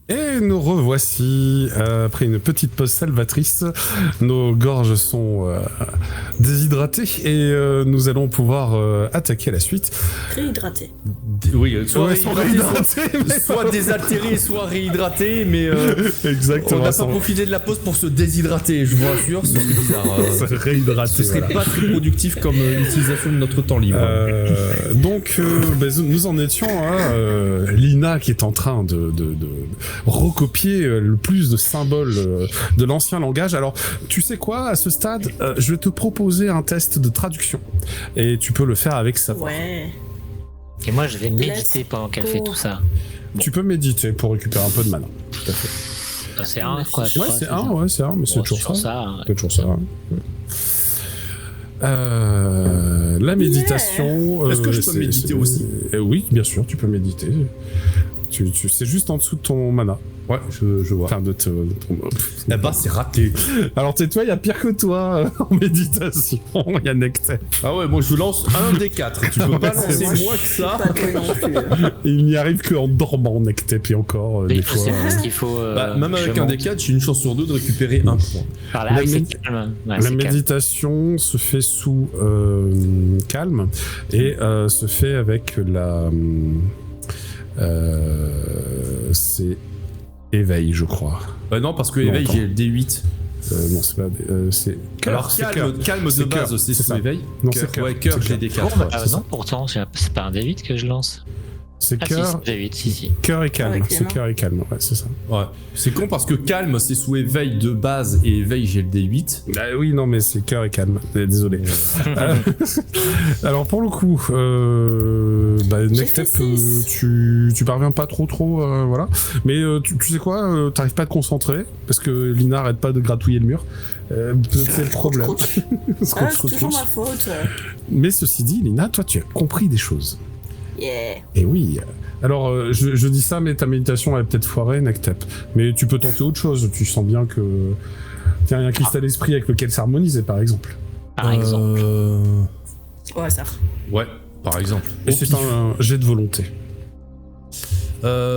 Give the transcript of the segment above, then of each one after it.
Et nous revoici après une petite pause salvatrice. Nos gorges sont déshydratées et nous allons pouvoir attaquer la suite. Réhydraté. Oui, soit réhydraté, soit désaltéré, soit réhydraté, mais exactement. On n'a pas profité de la pause pour se déshydrater, je vous rassure, ce serait bizarre. Se réhydrater, ce serait pas très productif comme utilisation de notre temps libre. Donc, nous en étions à Lina qui est en train de recopier le plus de symboles de l'ancien langage. Alors, tu sais quoi, à ce stade, je vais te proposer un test de traduction. Et tu peux le faire avec savoir. Ouais. Et moi, je vais méditer pendant qu'elle fait tout ça. Bon. Tu peux méditer pour récupérer un peu de mana. Tout à fait. C'est un, quoi. Ouais, c'est un, mais c'est toujours ça. C'est toujours ça. La méditation. Est-ce que je peux méditer aussi oui, bien sûr, tu peux méditer. C'est juste en dessous de ton mana. Ouais, je vois. Enfin, de ton... Eh bah, c'est raté. Alors, tais-toi, il y a pire que toi en méditation. Il y a Nectep. Ah ouais, moi je lance un des 4. Tu peux pas lancer moins que ça. Il n'y arrive qu'en dormant, Nectep, et encore, des fois. C'est parce qu'il faut. Même avec un des 4, j'ai une chance sur 2 de récupérer un point. Par là, la méditation se fait sous calme et se fait avec la. C'est éveil, je crois. Non, parce que éveil, j'ai le D8. Non, c'est pas. C'est. Alors, calme de base, c'est sous éveil. Non, c'est cœur. Ouais, cœur, j'ai des 4. Non, pourtant, c'est pas un D8 que je lance. C'est cœur. Si, D8, si. Cœur et calme. C'est cœur et calme, ouais, c'est ça. Ouais. C'est con parce que calme, c'est sous éveil de base et éveil, j'ai le D8. Oui, non, mais c'est cœur et calme. Désolé. Alors, pour le coup, Nectep, tu parviens pas trop, voilà. Mais tu sais quoi, t'arrives pas à te concentrer parce que Lina arrête pas de gratouiller le mur. C'est le problème. C'est toujours ma faute. Mais ceci dit, Lina, toi, tu as compris des choses. Yeah. Et oui. Alors, je dis ça, mais ta méditation elle est peut-être foirée, Nectep. Mais tu peux tenter autre chose. Tu sens bien que tiens, il y a un cristal esprit avec lequel s'harmoniser, par exemple. Par exemple. Ouais, ça. Ouais, par exemple. Et c'est un jet de volonté.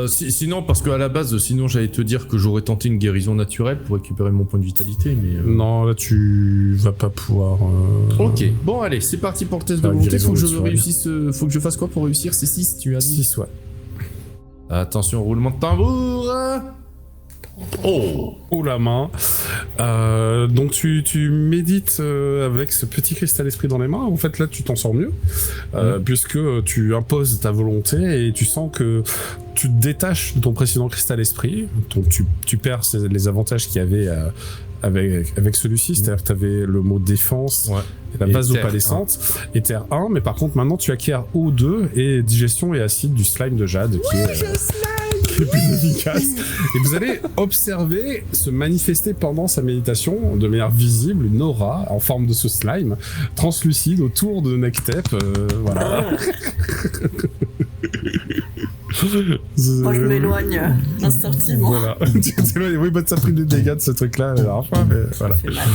Sinon, parce qu'à la base, sinon j'allais te dire que j'aurais tenté une guérison naturelle pour récupérer mon point de vitalité, mais... Non, là tu vas pas pouvoir... Ok, bon allez, c'est parti pour le test de volonté, faut que je réussisse... Faut que je fasse quoi pour réussir? C'est 6, tu as dit? 6, ouais. Attention, roulement de tambour. Oh la main. Donc tu médites avec ce petit cristal esprit dans les mains. En fait là tu t'en sors mieux puisque tu imposes ta volonté et tu sens que tu te détaches de ton précédent cristal esprit. Donc tu perds les avantages qu'il y avait avec celui-ci, c'est-à-dire que tu avais le mot défense, la vasopalescente et terre 1, mais par contre maintenant tu acquiers O2 et digestion et acide du slime de jade qui est plus efficace. Et vous allez observer se manifester pendant sa méditation de manière visible une aura en forme de ce slime translucide autour de Nectep. Voilà. Moi je m'éloigne instinctivement. Voilà. Oui, ça a pris des dégâts de ce truc-là la dernière fois, mais voilà. Ça fait mal.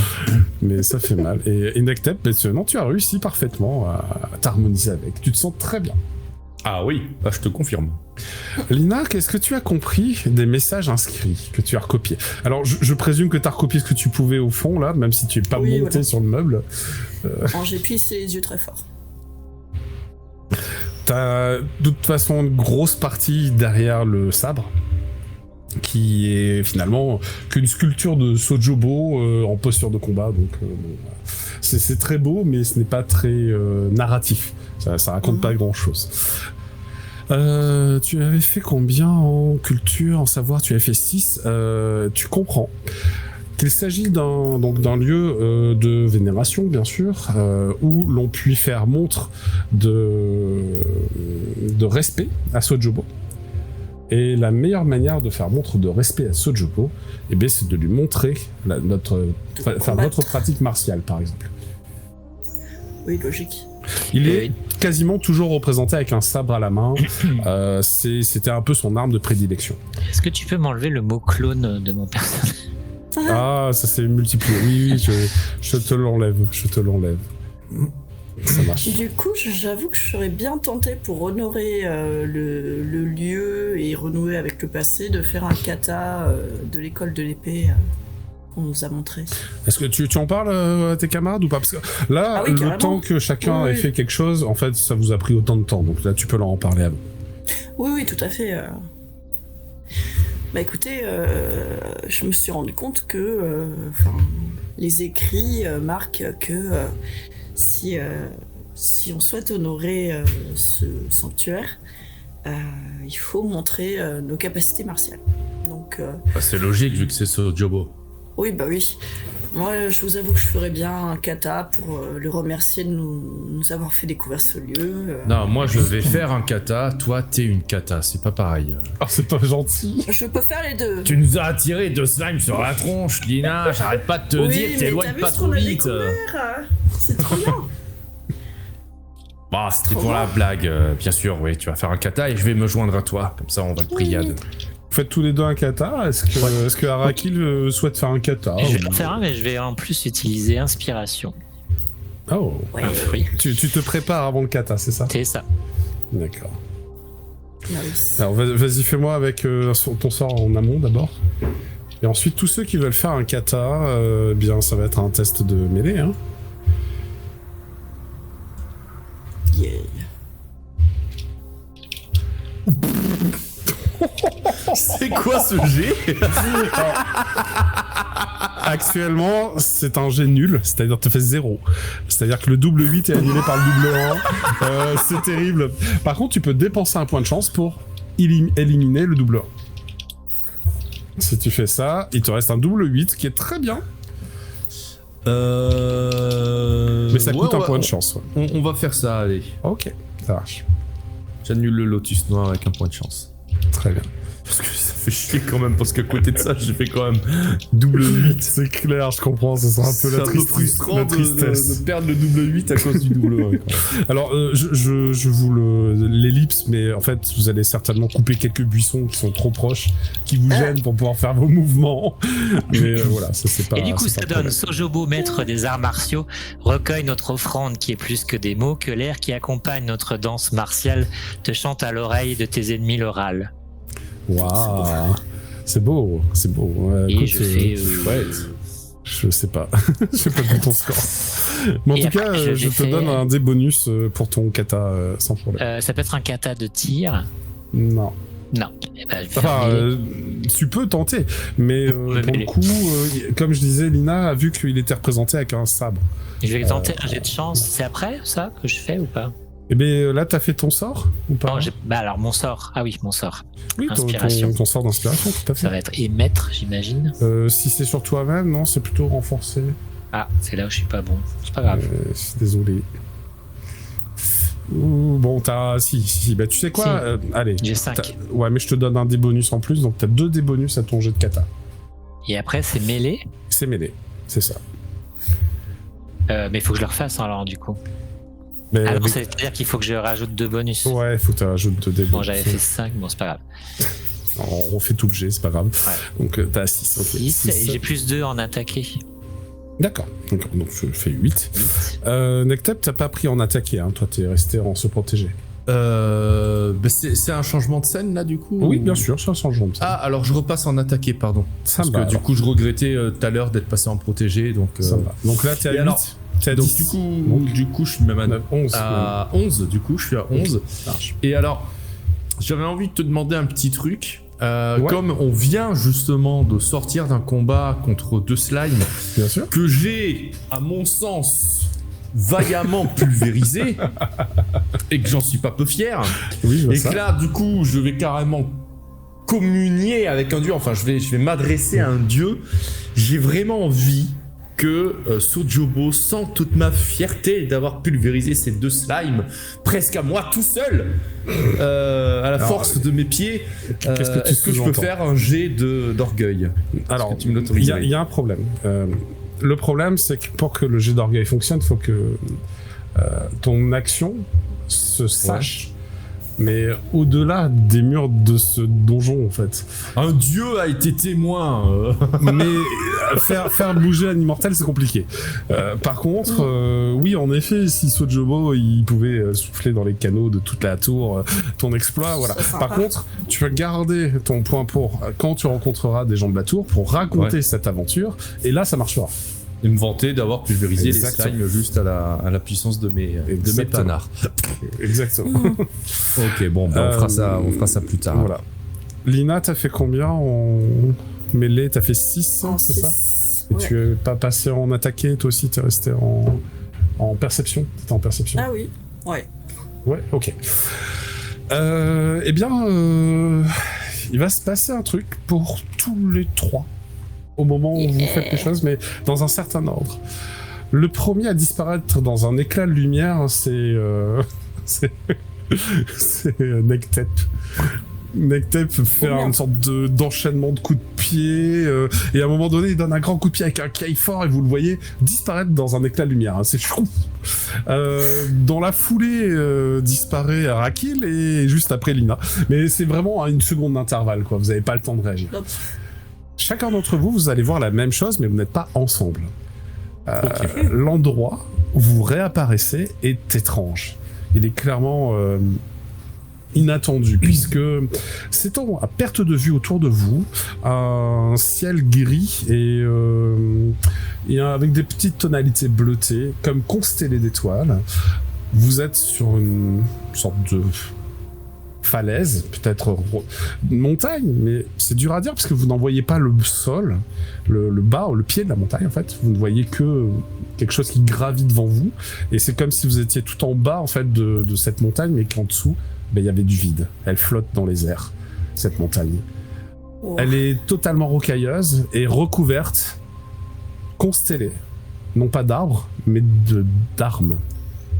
Mais ça fait mal. Et Nectep, non, tu as réussi parfaitement à t'harmoniser avec. Tu te sens très bien. Ah oui, je te confirme. Lina, qu'est-ce que tu as compris des messages inscrits que tu as recopiés? Alors, je présume que tu as recopié ce que tu pouvais au fond, là, même si tu n'es pas monté sur le meuble. J'ai plissé les yeux très fort. T'as de toute façon une grosse partie derrière le sabre, qui est finalement qu'une sculpture de Sojobo en posture de combat. Donc, c'est très beau, mais ce n'est pas très narratif. Ça raconte pas grand-chose. Tu avais fait combien en culture, en savoir? Tu avais fait 6. Tu comprends qu'il s'agit d'un lieu de vénération, bien sûr, où l'on peut faire montre de respect à Sojobo. Et la meilleure manière de faire montre de respect à Sojobo, c'est de lui montrer votre pratique martiale, par exemple. Oui, logique. Il est quasiment toujours représenté avec un sabre à la main. C'était un peu son arme de prédilection. Est-ce que tu peux m'enlever le mot clone de mon personnage? Ah, ça s'est multiplié. Oui, je te l'enlève. Ça marche. Du coup, j'avoue que je serais bien tentée pour honorer le lieu et renouer avec le passé, de faire un kata de l'école de l'épée qu'on nous a montré. Est-ce que tu en parles à tes camarades ou pas? Parce que là, oui, le carrément. temps que chacun ait fait quelque chose, en fait, ça vous a pris autant de temps. Donc là, tu peux leur en parler à vous. Oui, tout à fait. Bah écoutez, je me suis rendu compte que les écrits marquent que si on souhaite honorer ce sanctuaire, il faut montrer nos capacités martiales. Donc, C'est logique vu que c'est Sojobo. oui, bah oui. Moi, je vous avoue que je ferais bien un kata pour le remercier de nous avoir fait découvrir ce lieu. Non, moi je vais faire un kata, toi t'es une kata, c'est pas pareil. Ah, c'est pas gentil. Je peux faire les deux. Tu nous as attiré 2 slimes sur la tronche, Lina, j'arrête pas de te dire, mais t'éloignes t'as vu pas ce trop qu'on a vite. découvert, c'est trop bien. Bah, c'était Trop pour bien. la blague, bien sûr, oui, tu vas faire un kata et je vais me joindre à toi, comme ça on va le prier à deux. Vous faites tous les deux un kata. Est-ce que Arakil souhaite faire un kata? Je vais en faire un, mais je vais en plus utiliser inspiration. Oh. Ouais, Un fruit. Tu te prépares avant le kata, c'est ça? C'est ça. D'accord. nice. Alors vas-y, fais-moi avec ton sort en amont d'abord. Et ensuite, tous ceux qui veulent faire un kata, bien, ça va être un test de mêlée. Hein. Yeah. C'est quoi ce jet? Actuellement, c'est un jet nul, c'est-à-dire tu fais 0. C'est-à-dire que le double 8 est annulé par le double 1. C'est terrible. Par contre, tu peux dépenser un point de chance pour éliminer le double 1. Si tu fais ça, il te reste un double 8 qui est très bien. Mais ça coûte un point de chance. Ouais. On va faire ça, allez. Ok, ça marche. J'annule le lotus noir avec un point de chance. Très bien. Parce que ça fait chier quand même, parce qu'à côté de ça, j'ai fait quand même double 8. C'est clair, je comprends, ça sera un peu C'est la un peu tristesse. frustrant La tristesse. de perdre le double 8 à cause du double 1. Alors, je vous l'ellipse, mais en fait, vous allez certainement couper quelques buissons qui sont trop proches, qui vous gênent pour pouvoir faire vos mouvements. Mais voilà, ça c'est pas. Et du coup, c'est ça pas le donne Sojobo, maître des arts martiaux, recueille notre offrande qui est plus que des mots, que l'air qui accompagne notre danse martiale te chante à l'oreille de tes ennemis l'oral. Waouh, c'est beau, c'est beau. Ouais, Et écoute, je fais. ouais, je sais pas, je sais pas vu ton score. Mais en Et tout après, cas, je te fais- donne un dé bonus pour ton kata sans problème. Ça peut être un kata de tir. Non. Non. Eh ben, je vais faire Enfin, mêlée. tu peux tenter, mais pour le mêler. coup, comme je disais, Lina a vu qu'il était représenté avec un sabre. Je vais tenter un jet de chance. C'est après ça que je fais ou pas? Et bien là, t'as fait ton sort ou pas? Non, bah alors mon sort. Ah oui, mon sort. Oui, Inspiration. ton sort d'inspiration, tout à Ça fait. va être émettre, j'imagine. Si c'est sur toi-même, non, c'est plutôt renforcé. Ah, c'est là où je suis pas bon. C'est pas grave. Je suis désolé. Ouh, bon, t'as... Si. Bah, tu sais quoi Si. allez. J'ai 5. Ouais, mais je te donne un dé bonus en plus, donc t'as 2 dés bonus à ton jet de kata. Et après, c'est mêlée. C'est mêlé, c'est ça. Mais il faut que je le refasse alors du coup. Mais Ah non, avec- c'est-à-dire qu'il faut que je rajoute 2 bonus. Ouais, faut que tu rajoutes 2 dés bonus. Bon, j'avais fait 5, bon, c'est pas grave. On refait tout le jet, c'est pas grave. Ouais. Donc t'as 6. Ok. 6, et j'ai plus 2 en attaqué. D'accord. Donc je fais 8. 8. Nectep, t'as pas pris en attaquer, hein. Toi t'es resté en se protéger. Bah c'est un changement de scène là du coup Oui, ou- bien sûr, ça change de Ah, alors je repasse en attaqué, pardon. Ça Parce me va. que du coup, je regrettais tout à l'heure d'être passé en protégé, donc. Ça me va. Donc là t'es à Et 8. alors, T'es à Donc 10. du coup, je suis même à 11. à 11, du coup, je suis à 11. Ça marche. Et alors, j'avais envie de te demander un petit truc. Ouais. Comme on vient justement de sortir d'un combat contre 2 slimes Bien sûr. que j'ai, à mon sens, vaillamment pulvérisé et que j'en suis pas peu fier, Oui, je vois et ça. que là, du coup, je vais carrément communier avec un dieu, enfin, je vais m'adresser à un dieu. J'ai vraiment envie que Sojobo sent toute ma fierté d'avoir pulvérisé ces 2 slimes presque à moi tout seul à la Alors, force de mes pieds. qu'est-ce que tu Est-ce que je peux sous-entends faire un jet d'orgueil? Alors, que tu me il l'autoriserais? y a un problème. Le problème, c'est que pour que le jet d'orgueil fonctionne, il faut que ton action se sache mais au-delà des murs de ce donjon en fait. Un dieu a été témoin. Mais faire bouger un immortel, c'est compliqué. Par contre, oui, en effet, si Sojobo il pouvait souffler dans les canaux de toute la tour, ton exploit, voilà. Par contre, tu peux garder ton point pour quand tu rencontreras des gens de la tour pour raconter cette aventure, et là, ça marchera. Et me vanter d'avoir pulvérisé les Exactement. slimes juste à la puissance de mes panards. Exactement. Ok, bon, on fera ça plus tard. Voilà. Lina, t'as fait combien en mêlée? T'as fait 6, En c'est ça? six. Et Ouais. tu es pas passé en attaqué, toi aussi, t'es resté en perception? T'étais en perception? Ah oui, ouais. Ouais, ok. Eh bien, il va se passer un truc pour tous les 3 au moment où vous faites les choses, mais dans un certain ordre. Le premier à disparaître dans un éclat de lumière, c'est Nectep. Nectep fait une sorte d'enchaînement de coups de pied, et à un moment donné, il donne un grand coup de pied avec un caille fort, et vous le voyez disparaître dans un éclat de lumière. C'est chou. Dans la foulée, disparaît Rakil, et juste après Lina. Mais c'est vraiment à une seconde d'intervalle, quoi. Vous n'avez pas le temps de réagir. Hop. Chacun d'entre vous, vous allez voir la même chose, mais vous n'êtes pas ensemble. L'endroit où vous réapparaissez est étrange. Il est clairement inattendu, puisque s'étend à perte de vue autour de vous, un ciel gris et avec des petites tonalités bleutées, comme constellées d'étoiles. Vous êtes sur une sorte de falaise, peut-être une montagne, mais c'est dur à dire parce que vous n'en voyez pas le sol, le bas, le pied de la montagne en fait. Vous ne voyez que quelque chose qui gravit devant vous, et c'est comme si vous étiez tout en bas en fait de cette montagne, mais qu'en dessous, il y avait du vide. Elle flotte dans les airs, cette montagne. Oh. Elle est totalement rocailleuse et recouverte, constellée, non pas d'arbres, mais d'armes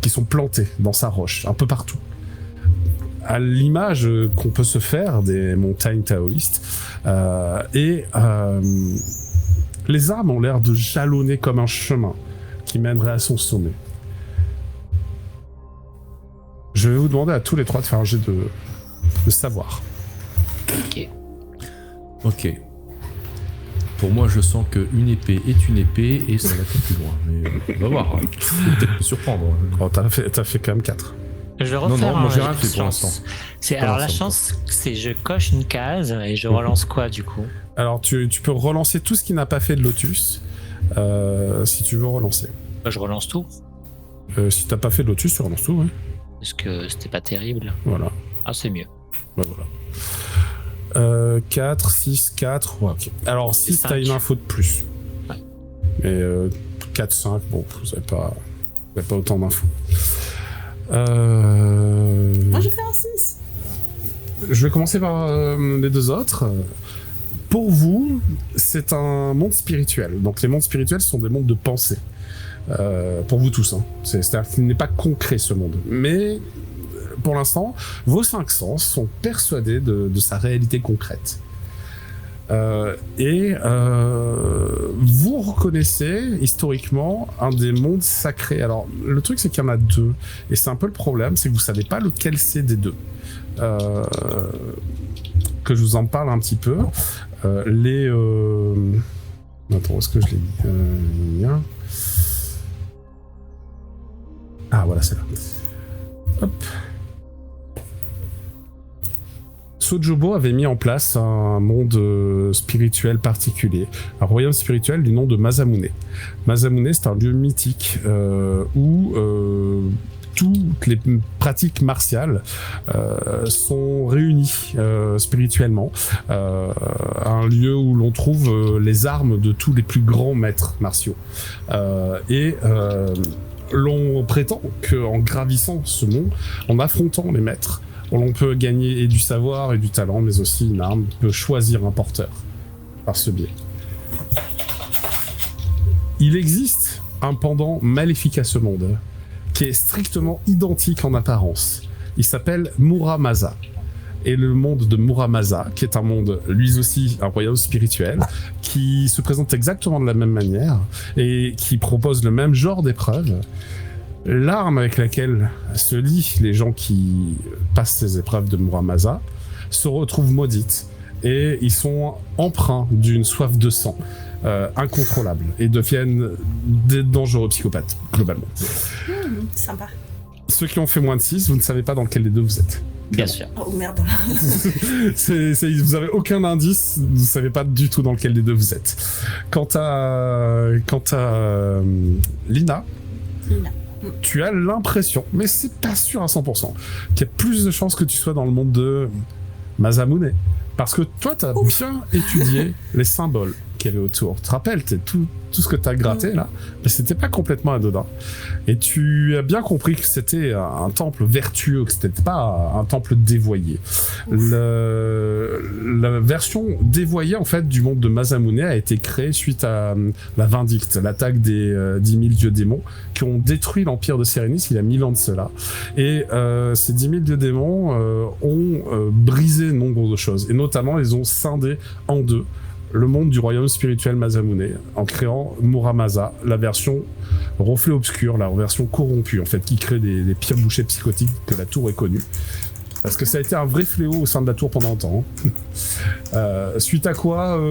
qui sont plantées dans sa roche, un peu partout. À l'image qu'on peut se faire des montagnes taoïstes, les arbres ont l'air de jalonner comme un chemin qui mènerait à son sommet. Je vais vous demander à tous les 3 de faire un jet de savoir. Ok. Pour moi, je sens qu'une épée est une épée et ça va être plus loin. Mais on va voir. Peut-être me surprendre. Oh, t'as fait quand même 4. Je vais Non, refaire non, moi, j'ai jet rien de fait pour chance. l'instant. Alors la l'instant, chance, c'est je coche une case et je relance quoi du coup? Alors tu peux relancer tout ce qui n'a pas fait de Lotus, si tu veux relancer. Je relance tout, Si t'as pas fait de Lotus, tu relances tout, oui. parce que c'était pas terrible. Voilà. Ah, c'est mieux. Bah voilà. 4, 6, 4, ouais, ok. Alors 6, cinq. t'as une info de plus. Ouais. Mais 4, 5, bon, vous avez pas autant d'infos. Moi, j'ai fait un 6. Je vais commencer par les 2 autres. Pour vous, c'est un monde spirituel. Donc les mondes spirituels sont des mondes de pensée. Pour vous tous. Hein. C'est-à-dire qu'il n'est pas concret ce monde. Mais pour l'instant, vos 5 sens sont persuadés de sa réalité concrète. Vous reconnaissez historiquement un des mondes sacrés. Alors le truc c'est qu'il y en a 2, et c'est un peu le problème, c'est que vous savez pas lequel c'est des 2. Que je vous en parle un petit peu. Attends, où est-ce que je l'ai dit Ah voilà, c'est là. Hop. Sojobo avait mis en place un monde spirituel particulier, un royaume spirituel du nom de Masamune. Masamune, c'est un lieu mythique où toutes les pratiques martiales sont réunies spirituellement. Un lieu où l'on trouve les armes de tous les plus grands maîtres martiaux. L'on prétend qu'en gravissant ce mont, en affrontant les maîtres, on peut gagner et du savoir et du talent, mais aussi une arme, on peut choisir un porteur par ce biais. Il existe un pendant maléfique à ce monde, qui est strictement identique en apparence. Il s'appelle Muramasa. Et le monde de Muramasa, qui est un monde, lui aussi, un royaume spirituel, qui se présente exactement de la même manière, et qui propose le même genre d'épreuves, L'arme avec laquelle se lient les gens qui passent ces épreuves de Muramasa se retrouve maudite et ils sont empreints d'une soif de sang incontrôlable et deviennent des dangereux psychopathes, globalement. Sympa. Ceux qui ont fait moins de 6, vous ne savez pas dans lequel des deux vous êtes. Bien sûr. Oh merde. Vous avez aucun indice, vous ne savez pas du tout dans lequel des deux vous êtes. Quant à Lina, tu as l'impression, mais c'est pas sûr à 100%, qu'il y a plus de chances que tu sois dans le monde de Masamune. Parce que toi, tu as bien étudié les symboles qu'il y avait autour. Tu te rappelles, tout ce que tu as gratté là, mais c'était pas complètement anodin. Et tu as bien compris que c'était un temple vertueux, que c'était pas un temple dévoyé. La version dévoyée en fait du monde de Masamune a été créée suite à la Vindicte, l'attaque des 10 000 dieux démons qui ont détruit l'empire de Sérénis il y a 1000 ans de cela. Et ces 10 000 dieux démons ont brisé nombre de choses, et notamment ils ont scindé en deux le monde du royaume spirituel Masamune en créant Muramasa, la version reflet obscur, la version corrompue en fait, qui crée des pires bouchées psychotiques que la tour ait connues. Parce que ça a été un vrai fléau au sein de la tour pendant un temps. Suite à quoi,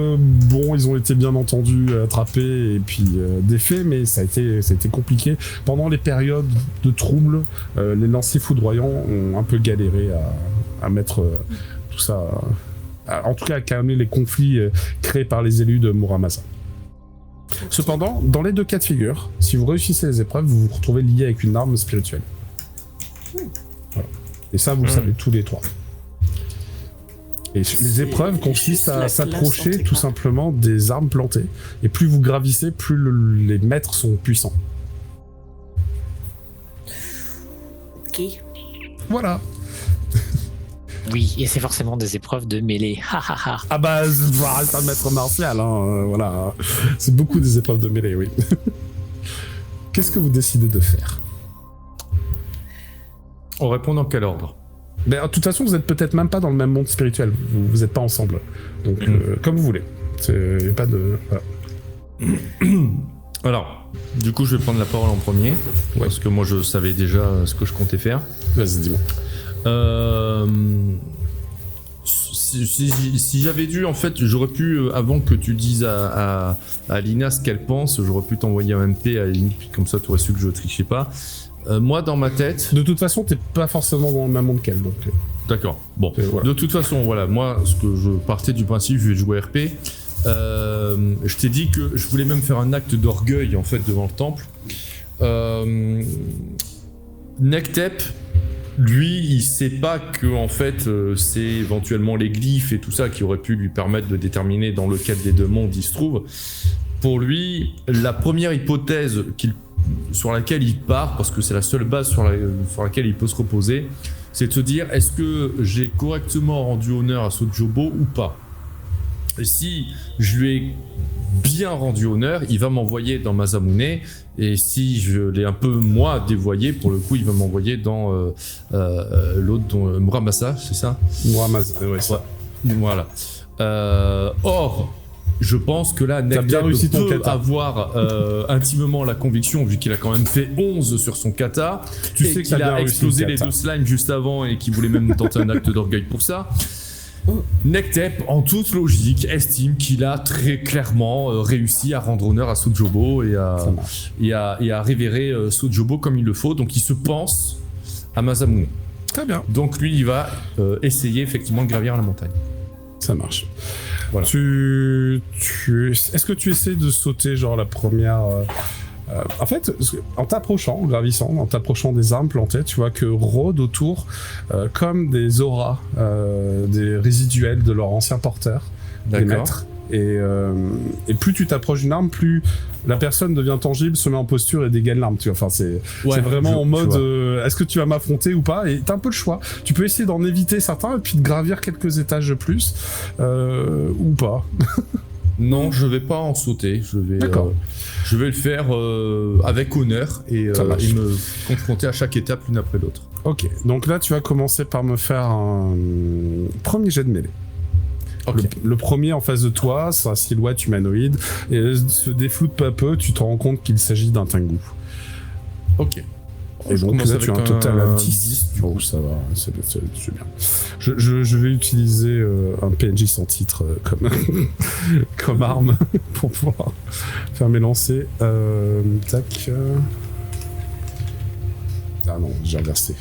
ils ont été bien entendu attrapés et puis défaits, mais ça a été compliqué. Pendant les périodes de troubles, les lanciers foudroyants ont un peu galéré à mettre tout ça... en tout cas à calmer les conflits créés par les élus de Muramasa. Cependant, dans les deux cas de figure, si vous réussissez les épreuves, vous vous retrouvez lié avec une arme spirituelle. Voilà. Et ça, vous le savez tous les trois. Et les épreuves consistent à s'approcher tout simplement des armes plantées. Et plus vous gravissez, plus les maîtres sont puissants. Ok. Voilà. Oui, et c'est forcément des épreuves de mêlée. Ah bah, c'est un maître martial, hein, voilà. C'est beaucoup des épreuves de mêlée, oui. Qu'est-ce que vous décidez de faire? On répond dans quel ordre? Mais de toute façon, vous êtes peut-être même pas dans le même monde spirituel. Vous êtes pas ensemble. Donc, comme vous voulez. C'est pas de... Voilà. Alors, du coup, je vais prendre la parole en premier. Parce que moi, je savais déjà ce que je comptais faire. Vas-y, dis-moi. Si j'avais dû, en fait, j'aurais pu, avant que tu dises à Lina ce qu'elle pense, j'aurais pu t'envoyer un MP à Lina, comme ça tu aurais su que je trichais pas. Moi, dans ma tête... De toute façon, t'es pas forcément dans le même monde qu'elle, donc... D'accord, bon. Voilà. De toute façon, voilà, moi, ce que je partais du principe, je vais jouer RP. Je t'ai dit que je voulais même faire un acte d'orgueil, en fait, devant le temple. Nektep, lui, il sait pas que en fait, c'est éventuellement les glyphes et tout ça qui aurait pu lui permettre de déterminer dans lequel des deux mondes il se trouve. Pour lui, la première hypothèse sur laquelle il part, parce que c'est la seule base sur laquelle il peut se reposer, c'est de se dire, est-ce que j'ai correctement rendu honneur à Sojobo ou pas? Et si je lui ai bien rendu honneur, il va m'envoyer dans Masamune, et si je l'ai un peu moi dévoyé, pour le coup il va m'envoyer dans l'autre, Muramasa, c'est ça? Muramasa, ouais, ça. Voilà. Or, je pense que là, Nektep peut avoir intimement la conviction, vu qu'il a quand même fait 11 sur son kata, tu sais qu'il a explosé les deux slimes juste avant et qu'il voulait même tenter un acte d'orgueil pour ça. Nektep, en toute logique, estime qu'il a très clairement réussi à rendre honneur à Sojobo et à révérer Sojobo comme il le faut, donc il se pense à Masamune. Très bien. Donc lui, il va essayer effectivement de gravir la montagne. Ça marche. Voilà. Est-ce que tu essaies de sauter genre la première... en fait, en t'approchant, en gravissant, en t'approchant des armes plantées, tu vois que rôdent autour comme des auras, des résiduels de leur ancien porteur, des maîtres. Et plus tu t'approches d'une arme, plus la personne devient tangible, se met en posture et dégaine l'arme. Tu vois, enfin, c'est vraiment en mode est-ce que tu vas m'affronter ou pas? Et t'as un peu le choix. Tu peux essayer d'en éviter certains et puis de gravir quelques étages de plus ou pas. Non, je vais pas en sauter. Je vais le faire avec honneur et me confronter à chaque étape l'une après l'autre. Ok, donc là tu vas commencer par me faire un premier jet de mêlée. Okay. Le premier en face de toi, sa silhouette humanoïde, et se défloute peu à peu, tu te rends compte qu'il s'agit d'un Tengu. Ok. Et Je donc commence là, tu as un avec total à un 10. Du coup, ça va, c'est bien. Je vais utiliser un PNJ sans titre comme arme pour pouvoir faire mes lancers. Tac. Ah non, j'ai inversé.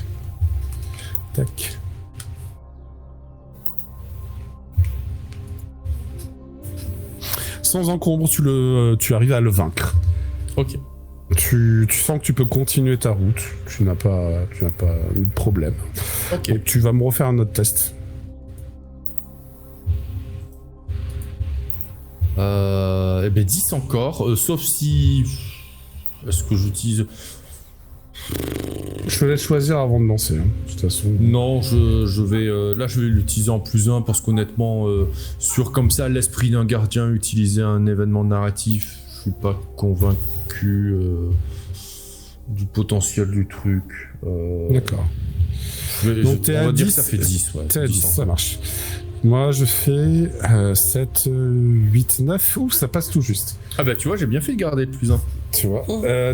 Tac. Sans encombre, tu arrives à le vaincre. Ok. Tu sens que tu peux continuer ta route. Tu n'as pas eu de problème. Ok. Donc tu vas me refaire un autre test. Eh ben 10 encore, sauf si... Est-ce que j'utilise... Je te laisse choisir avant de lancer, hein, de toute façon. Non, je vais... là, je vais l'utiliser en +1 parce qu'honnêtement, sur comme ça, l'esprit d'un gardien, utiliser un événement narratif, je suis pas convaincu du potentiel du truc. D'accord. Donc t'es à 10, ça fait 10, ouais. T'es à 10, ça marche. Moi, je fais 7, 8, 9. Ouh, ça passe tout juste. Ah bah tu vois, j'ai bien fait de garder le +1. Tu vois,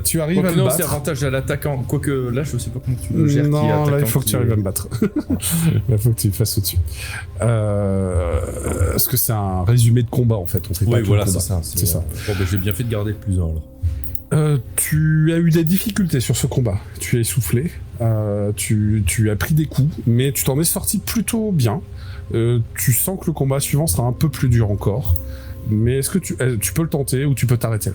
tu arrives à le non, battre. c'est avantage à l'attaquant. Quoique là, je sais pas comment tu le gères. Non, là, il faut que tu arrives à me battre. Il faut que tu le fasses au-dessus. Parce que c'est un résumé de combat, en fait. On fait pas Oui, tout voilà, le c'est combat. ça. C'est ça. Bon, bah, j'ai bien fait de garder le +1 alors. Tu as eu des difficultés sur ce combat. Tu es essoufflé. Tu as pris des coups, mais tu t'en es sorti plutôt bien. Tu sens que le combat suivant sera un peu plus dur encore. Mais est-ce que tu peux le tenter ou tu peux t'arrêter?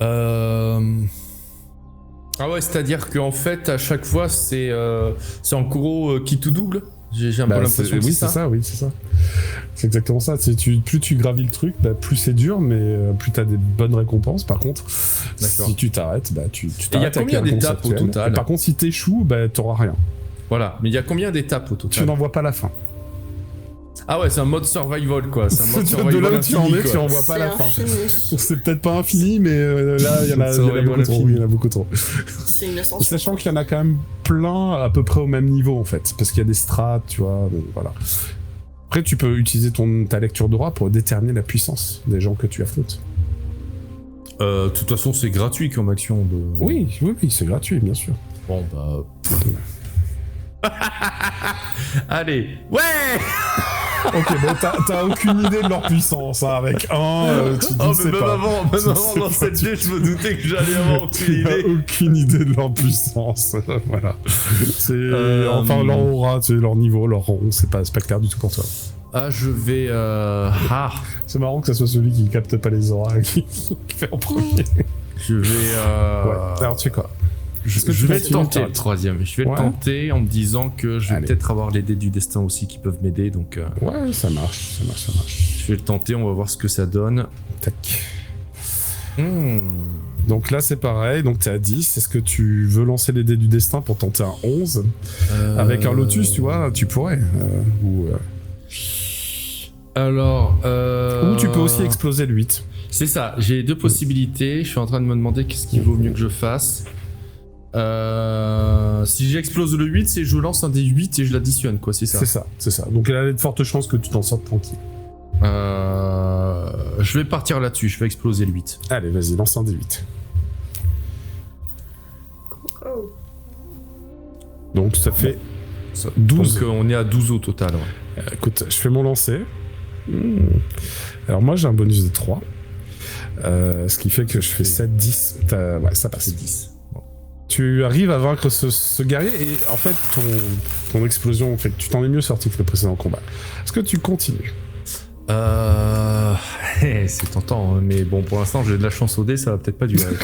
Ah ouais, c'est-à-dire qu'en fait, à chaque fois, c'est en gros qui tout double. J'ai un peu l'impression que oui, c'est ça. Oui, c'est ça. C'est exactement ça. Plus tu gravis le truc, plus c'est dur, mais plus t'as des bonnes récompenses. Par contre, si tu t'arrêtes, tu t'arrêtes. Il y a combien d'étapes au total? Et par contre, si t'échoues, t'auras rien. Voilà, mais il y a combien d'étapes au total? Tu n'en vois pas la fin. Ah ouais, c'est un mode survival quoi. C'est un mode survival. De là où tu en es, quoi. tu en vois pas la fin. Infini. C'est peut-être pas infini, mais là, il y en a beaucoup trop. C'est une ascension. Sachant qu'il y en a quand même plein à peu près au même niveau en fait, parce qu'il y a des strates, tu vois, donc voilà. Après, tu peux utiliser ta lecture d'aura pour déterminer la puissance des gens que tu affrontes. De toute façon, c'est gratuit comme action. Oui, c'est gratuit, bien sûr. Bon bah. Allez, ouais. Ok, bon, t'as aucune idée de leur puissance, hein, avec tu dis c'est même pas. avant dans cette idée, je me doutais que j'allais avoir aucune idée. Aucune idée de leur puissance, voilà. C'est enfin leur aura, tu sais, leur niveau, leur rang, c'est pas clair du tout pour toi. Ah, je vais. C'est marrant que ça soit celui qui capte pas les auras qui fait en premier. Je vais. Ouais. Alors tu sais quoi? Je vais le tenter le troisième. Je vais le tenter en me disant que je vais peut-être avoir les dés du destin aussi qui peuvent m'aider. Donc. Ouais, ça marche. Je vais le tenter. On va voir ce que ça donne. Tac. Donc là c'est pareil, donc t'es à 10, est-ce que tu veux lancer les dés du destin pour tenter un 11 avec un lotus, tu vois, tu pourrais Alors ou tu peux aussi exploser le 8. C'est ça, j'ai deux possibilités, je suis en train de me demander qu'est-ce qu'il vaut mieux que je fasse. Si j'explose le 8, c'est je lance un des 8 et je l'additionne quoi, c'est ça. C'est ça. Donc il y a de fortes chances que tu t'en sortes tranquille. Je vais partir là-dessus, je vais exploser le 8. Allez, vas-y, lance un des 8. Oh. Donc ça fait 12. Donc on est à 12 au total. Ouais. Écoute, je fais mon lancer. Alors moi j'ai un bonus de 3. Ce qui fait que je fais 7, 10. Ouais, ça passe. 10. Bon. Tu arrives à vaincre ce guerrier et en fait ton explosion fait que tu t'en es mieux sorti que le précédent combat. Est-ce que tu continues? C'est tentant, hein, mais bon, pour l'instant, j'ai de la chance au dé, ça va peut-être pas durer.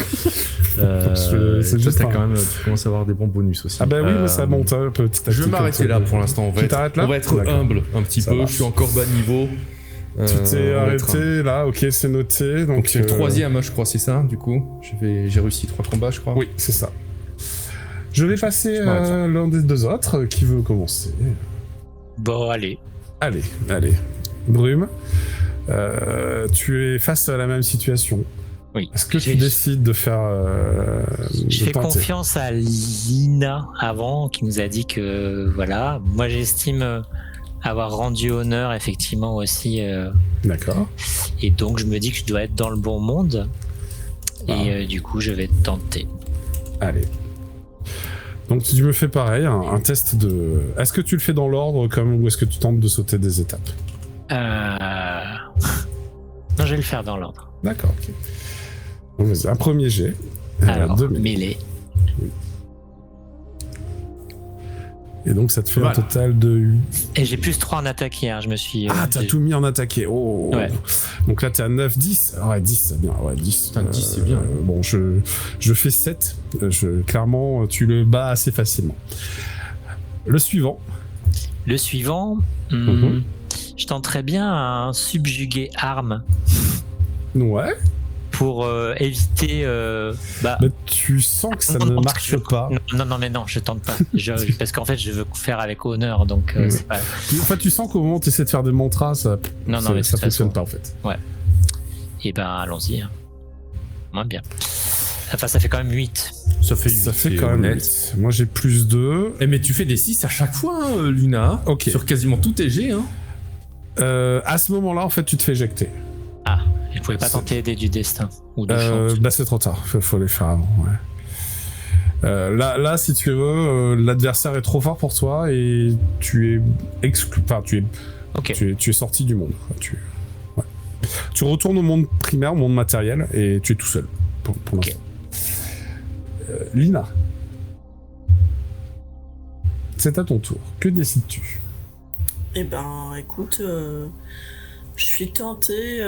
C'est juste quand même, tu commences à avoir des bons bonus aussi. Ah bah oui, mais ça monte petit à petit. Je vais m'arrêter là pour l'instant. On va être humble un petit peu. Marche. Je suis encore bas niveau. Tu t'es arrêté là, ok, c'est noté. Donc c'est le troisième, je crois, c'est ça. Du coup, j'ai réussi 3 combats, je crois. Oui, c'est ça. Je vais passer à l'un des deux autres. Qui veut commencer? Bon, allez. Allez. Brume, tu es face à la même situation. Oui. Est-ce que tu décides de faire... Je fais confiance à Lina avant, qui nous a dit que, voilà, moi j'estime avoir rendu honneur effectivement aussi. D'accord. Et donc je me dis que je dois être dans le bon monde. Et du coup, je vais tenter. Allez. Donc tu me fais pareil, un test de... Est-ce que tu le fais dans l'ordre ou est-ce que tu tentes de sauter des étapes? Non, je vais le faire dans l'ordre. D'accord, ok. Donc, vas-y, un premier jet. Alors, deux mêlées. mêlée. Et donc ça te fait Voilà. un total de... Et j'ai plus 3 en attaqué, hein, je me suis... Ah, t'as tout mis en attaqué. Oh. Ouais. Donc là, t'es à 9, 10. Ouais, 10, c'est bien. Ouais, 10. Putain, 10, c'est bien. Bon, je fais 7. Clairement, tu le bats assez facilement. Le suivant. Le suivant, je tenterais bien un subjuguer arme Ouais. pour éviter... Mais tu sens que ça ne marche pas. Non, mais non, je tente pas. Parce qu'en fait, je veux faire avec honneur, donc c'est pas... En fait, tu sens qu'au moment où tu essaies de faire des mantras, ça Non, mais de ça toute fonctionne façon. pas en fait. Et ben, allons-y. Hein. Moins bien. Enfin, ça fait quand même 8. Ça fait, Ça fait c'est quand même honnête. 8. Moi, j'ai plus 2. Eh, mais tu fais des 6 à chaque fois, hein, Luna. Ok. Sur quasiment tout tes jets. Hein. À ce moment-là, en fait, tu te fais éjecter. Ah, je pouvais pas tenter des du destin ou de chance. Bah, c'est trop tard. Faut les faire avant. Ouais. Là, si tu veux, l'adversaire est trop fort pour toi et tu es exclu. Enfin, Ok. tu es sorti du monde. Ouais. Tu retournes au monde primaire, au monde matériel, et tu es tout seul pour Ok. l'instant. Lina, c'est à ton tour. Que décides-tu? Eh ben, écoute, je suis tentée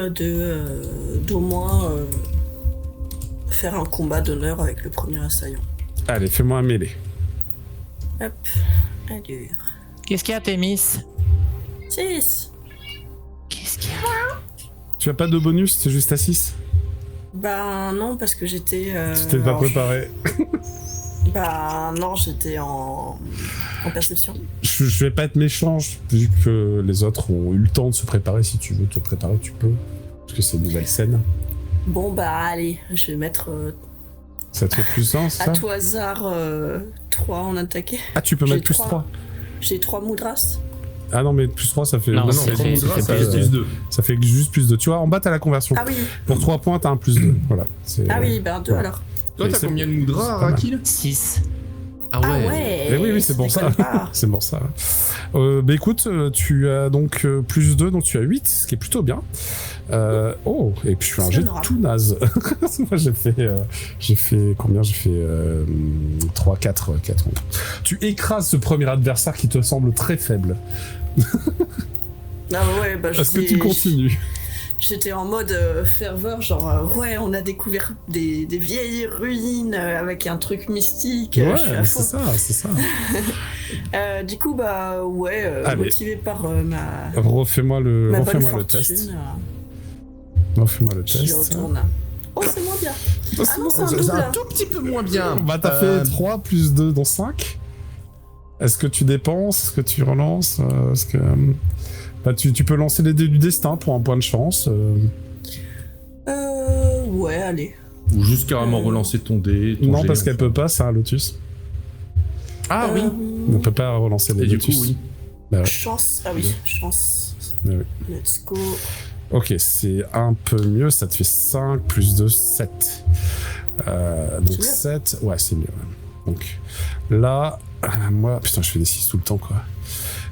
d'au moins faire un combat d'honneur avec le premier assaillant. Allez, fais-moi un mêlée. Hop, allure. Qu'est-ce qu'il y a, Thémis? 6. Qu'est-ce qu'il y a? Tu as pas de bonus, c'est juste à 6? Ben non, parce que j'étais... Tu t'es pas alors, préparé. Ben non, j'étais en perception. Je vais pas être méchant, vu que les autres ont eu le temps de se préparer. Si tu veux te préparer, tu peux. Parce que c'est une nouvelle scène. Bon bah allez, je vais mettre Ça te fait plus 1, c'est à ça? tout hasard 3 en attaqué. Ah, tu peux J'ai mettre plus 3. 3. J'ai 3 moudras. Ah non, mais plus 3, ça fait... Non, Non, ça non, fait- ça ça fait fait plus 2. Ça fait juste plus 2. Tu vois, en bas, t'as la conversion. Ah oui, Pour 3 points, t'as un plus 2. Voilà. ah oui, ben 2 voilà. alors. Toi, t'as C'est- combien de c'est moudras, pas mal. Rakil 6. Ah Ah ouais. Eh oui, c'est pour ça. déconne pas. C'est pour ça. Bah écoute, tu as donc plus 2, donc tu as 8, ce qui est plutôt bien. Oh, et puis je fais un C'est jet honorable. tout naze. Moi j'ai fait combien? J'ai fait 3, 4. Tu écrases ce premier adversaire qui te semble très faible. Ah ouais, bah Est-ce que tu continues? J'étais en mode ferveur, genre ouais, on a découvert des vieilles ruines avec un truc mystique. Ouais, je suis à c'est fond. ça. Du coup, bah ouais, Allez. motivé par ma Refais-moi le bonne fortune, test. Refais-moi le j'y test. retourne. Oh, c'est moins bien. Ah non, c'est un C'est double. un tout petit peu moins bien. Bah t'as fait 3 plus 2 dans 5. Est-ce que tu dépenses? Est-ce que tu relances? Est-ce que... Bah, tu peux lancer les dés du destin pour un point de chance. Ouais, allez. Ou juste carrément relancer ton dé. ton Non, jet, parce qu'elle enfin. peut pas, c'est un Lotus. Ah oui. On peut pas relancer les Et du Lotus. coup, oui. Bah ouais. Chance. Ah oui, chance. Ouais, ouais. Let's go. Ok, c'est un peu mieux, ça te fait 5 plus 2, 7. Donc C'est mieux. 7, ouais, c'est mieux. Ouais. Donc là, moi, putain, je fais des 6 tout le temps, quoi.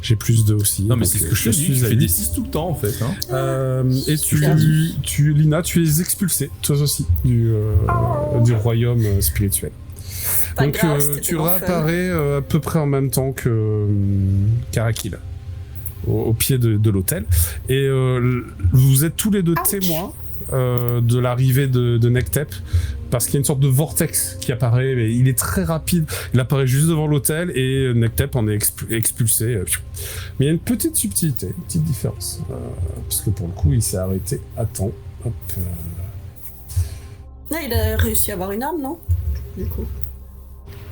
J'ai plus 2 aussi. Non, mais donc, c'est ce que je te dis. Tu à fais des 8. 6 tout le temps, en fait. Hein. Et Super. Lina, tu es expulsée, toi aussi, du royaume spirituel. Pas Donc grave, c'était tu bon fun. réapparais à peu près en même temps que Karakil, au pied de l'hôtel. Et vous êtes tous les deux Ouch. témoins de l'arrivée de Nektep, parce qu'il y a une sorte de vortex qui apparaît, mais il est très rapide, il apparaît juste devant l'hôtel et Nektep en est expulsé. Mais il y a une petite subtilité, une petite différence, parce que pour le coup il s'est arrêté à temps. Hop, Ah, il a réussi à avoir une arme, non? Du coup.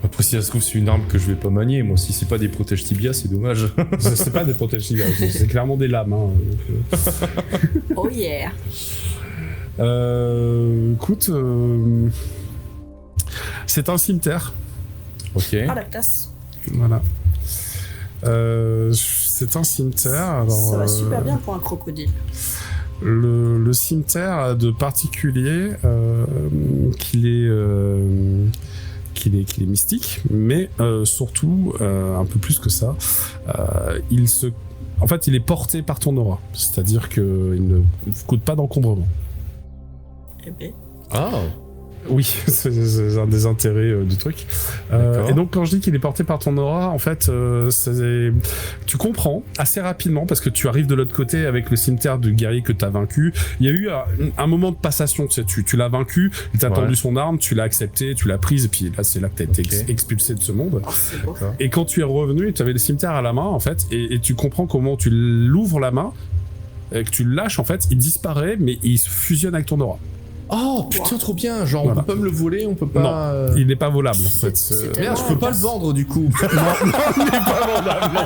Après, si ça se trouve, c'est une arme que je vais pas manier. Moi, si c'est pas des protèges tibia, c'est dommage. c'est pas des protèges civils, c'est clairement des lames. Hein, Oh yeah. Écoute, c'est un cimetière, Ok. Ah, la classe. voilà. C'est un cimetière. Alors, Ça va super bien pour un crocodile. le cimetière a de particulier qu'il est qu'il est mystique, mais surtout, un peu plus que ça, en fait, il est porté par ton aura. C'est-à-dire qu'il ne coûte pas d'encombrement. Eh ben. Ah. Oui, c'est un des intérêts du truc. Et donc quand je dis qu'il est porté par ton aura, en fait, tu comprends assez rapidement parce que tu arrives de l'autre côté avec le cimetière du guerrier que tu as vaincu. Il y a eu un moment de passation, tu l'as vaincu, tu as tendu son arme, tu l'as accepté, tu l'as prise, et puis là c'est là que tu as été expulsé de ce monde. Oh, et quand tu es revenu, tu avais le cimetière à la main en fait, et tu comprends comment tu l'ouvres la main, et que tu le lâches en fait, il disparaît, mais il se fusionne avec ton aura. Oh putain, trop bien! Genre, on peut pas me le voler, on peut pas. Non, il n'est pas volable en fait. Merde, je peux pas le vendre du coup. non, il n'est pas volable.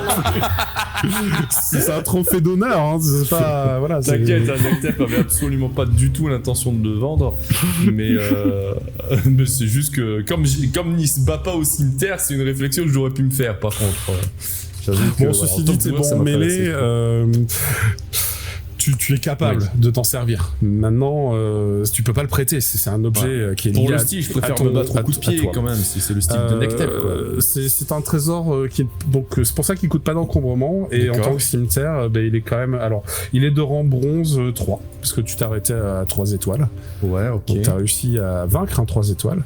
C'est un trophée d'honneur, hein. C'est pas. Voilà, T'inquiète, Nectep avait absolument pas du tout l'intention de le vendre. Mais c'est juste que, comme il se bat pas au cimetière, c'est une réflexion que j'aurais pu me faire par contre. Bon, ceci dit, t'es bon mêlé. Tu es capable de t'en servir. Maintenant, tu peux pas le prêter. C'est un objet qui est lié pour le style, je préfère me battre au coup de pied quand même. C'est le style de Nectep. C'est un trésor qui est donc c'est pour ça qu'il coûte pas d'encombrement et en tant que cimetière, il est quand même. Alors, il est de rang bronze 3 parce que tu t'es arrêté à 3 étoiles. Ouais, ok. Donc t'as réussi à vaincre un 3 étoiles.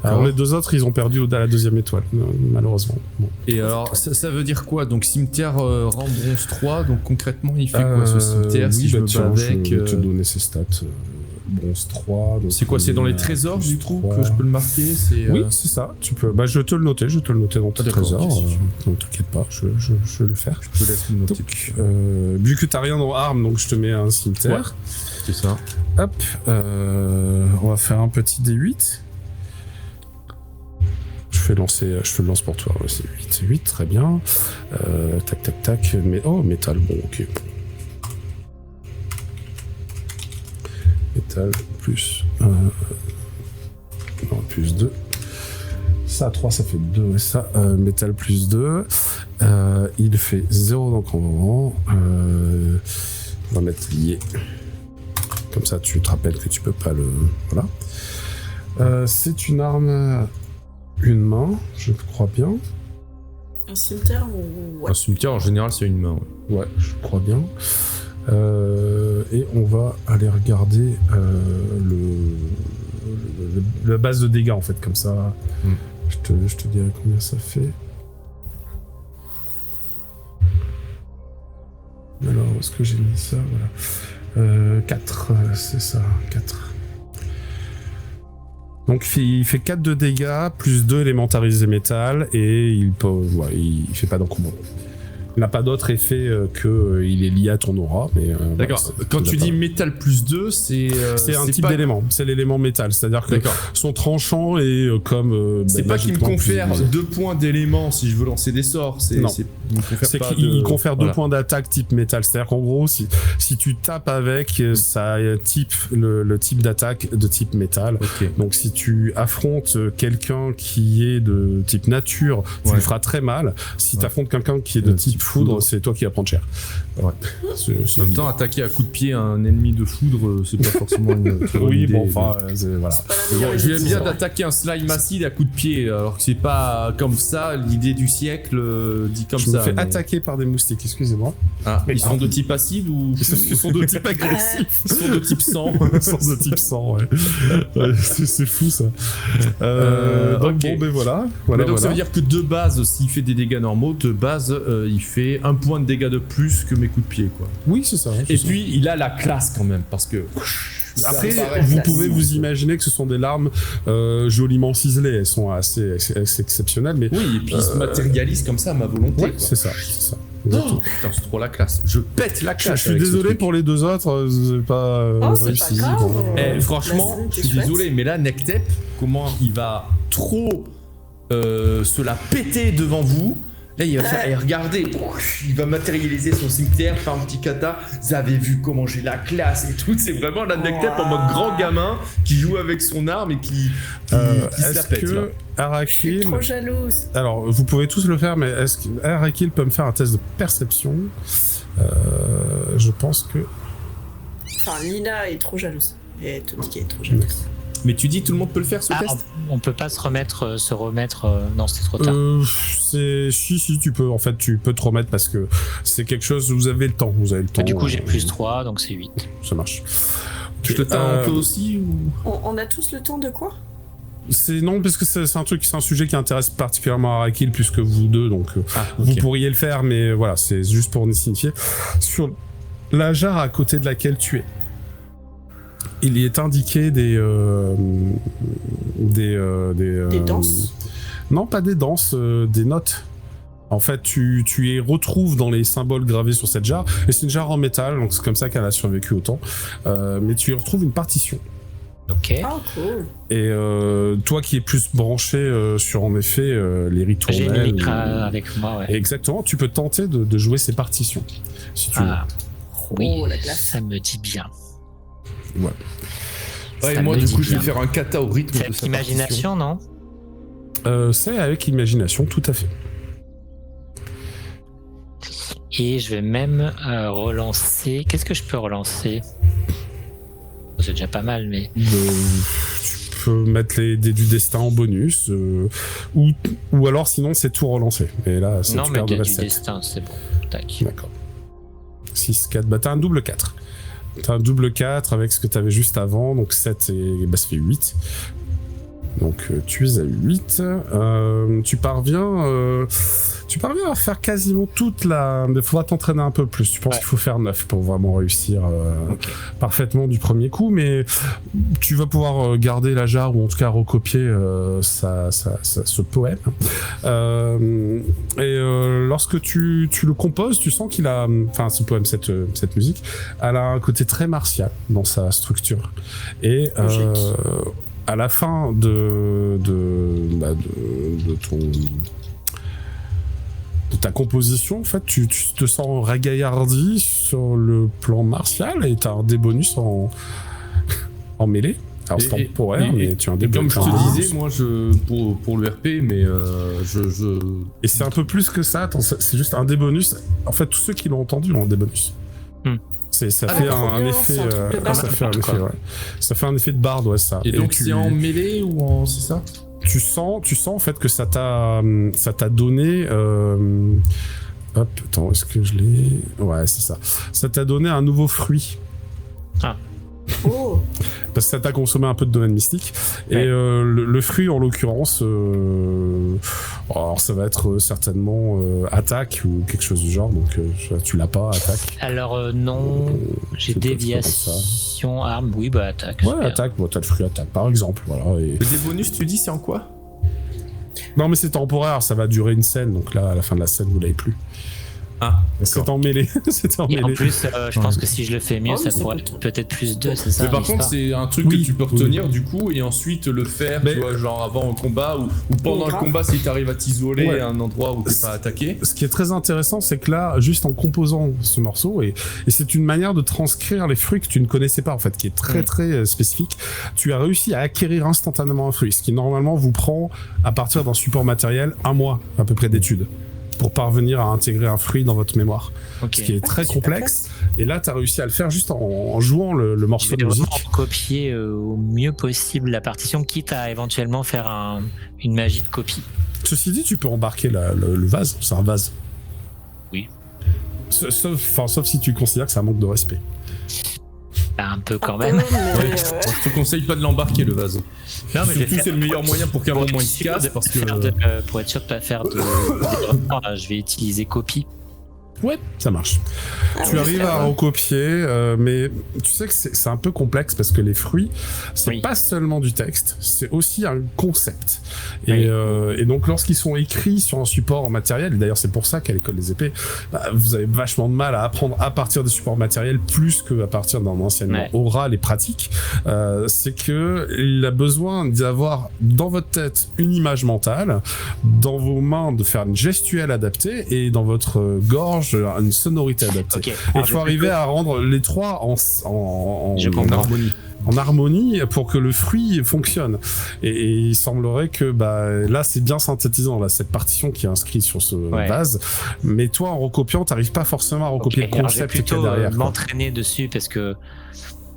Alors les deux autres, ils ont perdu à la 2e étoile, malheureusement. Bon. Et alors, ça veut dire quoi? Donc cimetière rang bronze 3. Donc concrètement, il fait quoi ce cimetière? Oui, je me bats avec. Je vais te donner ses stats. Bronze 3. C'est quoi? C'est dans les trésors du trou que je peux le marquer? Oui, c'est ça. Tu peux. Je vais te le noter. Je vais te le noter dans tes trésors. Ne t'inquiète pas, je vais le faire. Je te laisse le noter. Donc, vu que t'as rien dans arme, donc je te mets un cimetière. Ouais, c'est ça. Hop. On va faire un petit D8. Je te le lance pour toi. Ouais, c'est 8, très bien. Tac. Mais métal. Bon, ok. Métal plus plus 2. Ça, 3, ça fait 2. Et ça, métal plus 2. Il fait 0 d'encombrement. On va mettre lié. Comme ça, tu te rappelles que tu peux pas le... Voilà. C'est une arme... Une main, je crois bien. Un cimetière ou... Ouais. Un cimetière, en général, c'est une main. Ouais, je crois bien. Et on va aller regarder la base de dégâts en fait, comme ça. Je te dirai combien ça fait. Alors, où est-ce que j'ai mis ça? Voilà. 4, c'est ça, 4. Donc il fait 4 de dégâts, plus 2 élémentarisés métal, et il fait pas d'encombrement. Il n'a pas d'autre effet qu'il est lié à ton aura, mais... D'accord. Quand tu dis métal plus 2, c'est un type d'élément. C'est l'élément métal. C'est-à-dire que son tranchant est comme... c'est pas qu'il me confère 2 points d'élément si je veux lancer des sorts. Non. C'est qu'il confère 2 points d'attaque type métal. C'est-à-dire qu'en gros, si tu tapes avec, ça type le type d'attaque de type métal. Okay. Donc si tu affrontes quelqu'un qui est de type nature, tu lui feras très mal. Si tu affrontes quelqu'un qui est de type foudre, c'est toi qui vas prendre cher. Ouais. En même temps, attaquer à coup de pied un ennemi de foudre, c'est pas forcément une très bonne idée. Voilà. Je viens bien d'attaquer un slime acide à coup de pied, alors que c'est pas comme ça l'idée du siècle dit comme ça. Je me fais attaquer par des moustiques, excusez-moi. Ah, ils sont de type acide ou ils sont de type agressif? Ils sont de type sang. Ils sont de type sang, ouais. C'est fou ça. Donc okay. bon, ben voilà. Donc ça veut dire que de base, s'il fait des dégâts normaux, de base, il fait 1 point de dégâts de plus que mes coups de pied, quoi. Oui, c'est ça. Et puis il a la classe quand même, parce que. Après, vous pouvez vous imaginer que ce sont des larmes joliment ciselées. Elles sont assez exceptionnelles, mais... Oui, et puis ils se matérialisent comme ça à ma volonté. Ouais, c'est ça. Oh, putain, c'est trop la classe. Je pète la classe. Je suis désolé pour les 2 autres, j'ai pas réussi. Pas grave. Franchement, je suis désolé, mais là, Nectep, comment il va trop se la péter devant vous. Là, il va faire, regardez, il va matérialiser son cimetière, faire un petit kata. Vous avez vu comment j'ai la classe et tout. C'est vraiment la Nectep en mode grand gamin qui joue avec son arme et qui se la pète. Là. Arakil... Je suis trop jalouse. Alors, vous pouvez tous le faire, mais est-ce qu'Arakil peut me faire un test de perception? Je pense que... Enfin, Lina est trop jalouse. Et elle te dit qu'elle est trop jalouse. Mais tu dis tout le monde peut le faire ce test? On peut pas se remettre. Non, c'était trop tard. Si, tu peux. En fait, tu peux te remettre parce que c'est quelque chose. Vous avez le temps. Du coup, j'ai plus 3, donc c'est 8. Ça marche. Je te t'as toi aussi ou... On a tous le temps de quoi? Non, parce que c'est un sujet qui intéresse particulièrement Arakil plus que vous deux, donc vous pourriez le faire, mais voilà, c'est juste pour nous signifier. Sur la jarre à côté de laquelle tu es, il y est indiqué des danses? Non, pas des danses, des notes. En fait, tu y retrouves dans les symboles gravés sur cette jarre, et c'est une jarre en métal, donc c'est comme ça qu'elle a survécu autant. Mais tu y retrouves une partition. Ok. Ah, cool. Et toi qui es plus branché sur en effet les ritournelles. J'ai une micra avec moi, ouais. Exactement, tu peux tenter de jouer ces partitions, si tu veux. Oui, la classe. ça me dit bien. Ouais. Et moi, du coup, je vais faire un kata au rythme c'est de avec sa imagination, non? C'est avec imagination, tout à fait. Et je vais même relancer. Qu'est-ce que je peux relancer? C'est déjà pas mal, mais. Tu peux mettre du destin en bonus, ou alors sinon c'est tout relancer. Et là, c'est non, mais du 7. destin, c'est bon. Tac. D'accord. 6, 4, bah t'as un double 4. T'as un double 4 avec ce que t'avais juste avant, donc 7 et bah ça fait 8. Donc tu es à 8. Tu parviens à faire quasiment toute la... Il faudra t'entraîner un peu plus. Tu penses qu'il faut faire 9 pour vraiment réussir parfaitement du premier coup, mais tu vas pouvoir garder la jarre ou en tout cas recopier ce poème. Lorsque tu le composes, tu sens qu'il a... Enfin, ce poème, cette musique, elle a un côté très martial dans sa structure. Et... à la fin de ta composition, en fait, tu te sens ragaillardi sur le plan martial et t'as un des bonus en mêlée. Alors c'est temporaire, mais tu as un des bonus. Comme je te disais, moi, pour le RP, mais Et c'est un peu plus que ça, attends, c'est juste un des bonus. En fait, tous ceux qui l'ont entendu ont des bonus. Ça fait un effet, ça fait un effet de barde, ouais, ça. Et donc c'est en mêlée ou en... c'est ça? Tu sens en fait que ça t'a donné hop, attends, est-ce que je l'ai... Ouais, c'est ça. Ça t'a donné un nouveau fruit. Oh. Parce que ça t'a consommé un peu de domaine mystique. Ouais. Et le fruit, en l'occurrence, alors ça va être certainement attaque ou quelque chose du genre. Donc tu l'as pas, attaque. Alors non, j'ai déviation, arme, oui, bah attaque. Ouais, attaque, bon, t'as le fruit attaque par exemple. Voilà, et... Des bonus, tu dis, c'est en quoi? Non, mais c'est temporaire, ça va durer une scène. Donc là, à la fin de la scène, vous l'avez plus. Ah, c'est en mêlée. Et en plus, je pense que si je le fais mieux, ça pourrait peut-être plus 2, c'est ça? Mais par contre, c'est un truc que tu peux retenir du coup et ensuite le faire, tu vois, genre avant un combat ou pendant le combat si t'arrives à t'isoler à un endroit où t'es pas attaqué. Ce qui est très intéressant, c'est que là, juste en composant ce morceau, et c'est une manière de transcrire les fruits que tu ne connaissais pas en fait, qui est très très spécifique. Tu as réussi à acquérir instantanément un fruit, ce qui normalement vous prend à partir d'un support matériel 1 mois à peu près d'études, pour parvenir à intégrer un fruit dans votre mémoire. Ce qui est très complexe. Et là, tu as réussi à le faire juste en jouant le morceau de musique. Je vais copier au mieux possible la partition, quitte à éventuellement faire une magie de copie. Ceci dit, tu peux embarquer le vase. C'est un vase. Oui. Sauf si tu considères que c'est un manque de respect. Un peu quand même. Je te conseille pas de l'embarquer, le vase. Non, mais surtout, c'est le meilleur moyen pour qu'un moment il se casse. Pour être sûr de pas faire de... je vais utiliser copie. Ouais, ça marche. Tu arrives à recopier, mais tu sais que c'est un peu complexe parce que les fruits, c'est pas seulement du texte, c'est aussi un concept. Et donc, lorsqu'ils sont écrits sur un support en matériel, et d'ailleurs c'est pour ça qu'à l'école des épées, vous avez vachement de mal à apprendre à partir des supports matériels plus qu'à partir d'un enseignement oral et pratique, c'est que il a besoin d'avoir dans votre tête une image mentale, dans vos mains de faire une gestuelle adaptée et dans votre gorge une sonorité adaptée. Et il faut arriver à rendre les trois en harmonie. En harmonie pour que le fruit fonctionne. Et il semblerait que là c'est bien synthétisant là, cette partition qui est inscrite sur ce vase. Mais toi en recopiant, t'arrives pas forcément à recopier le concept qu'il y a derrière. M'entraîner dessus parce que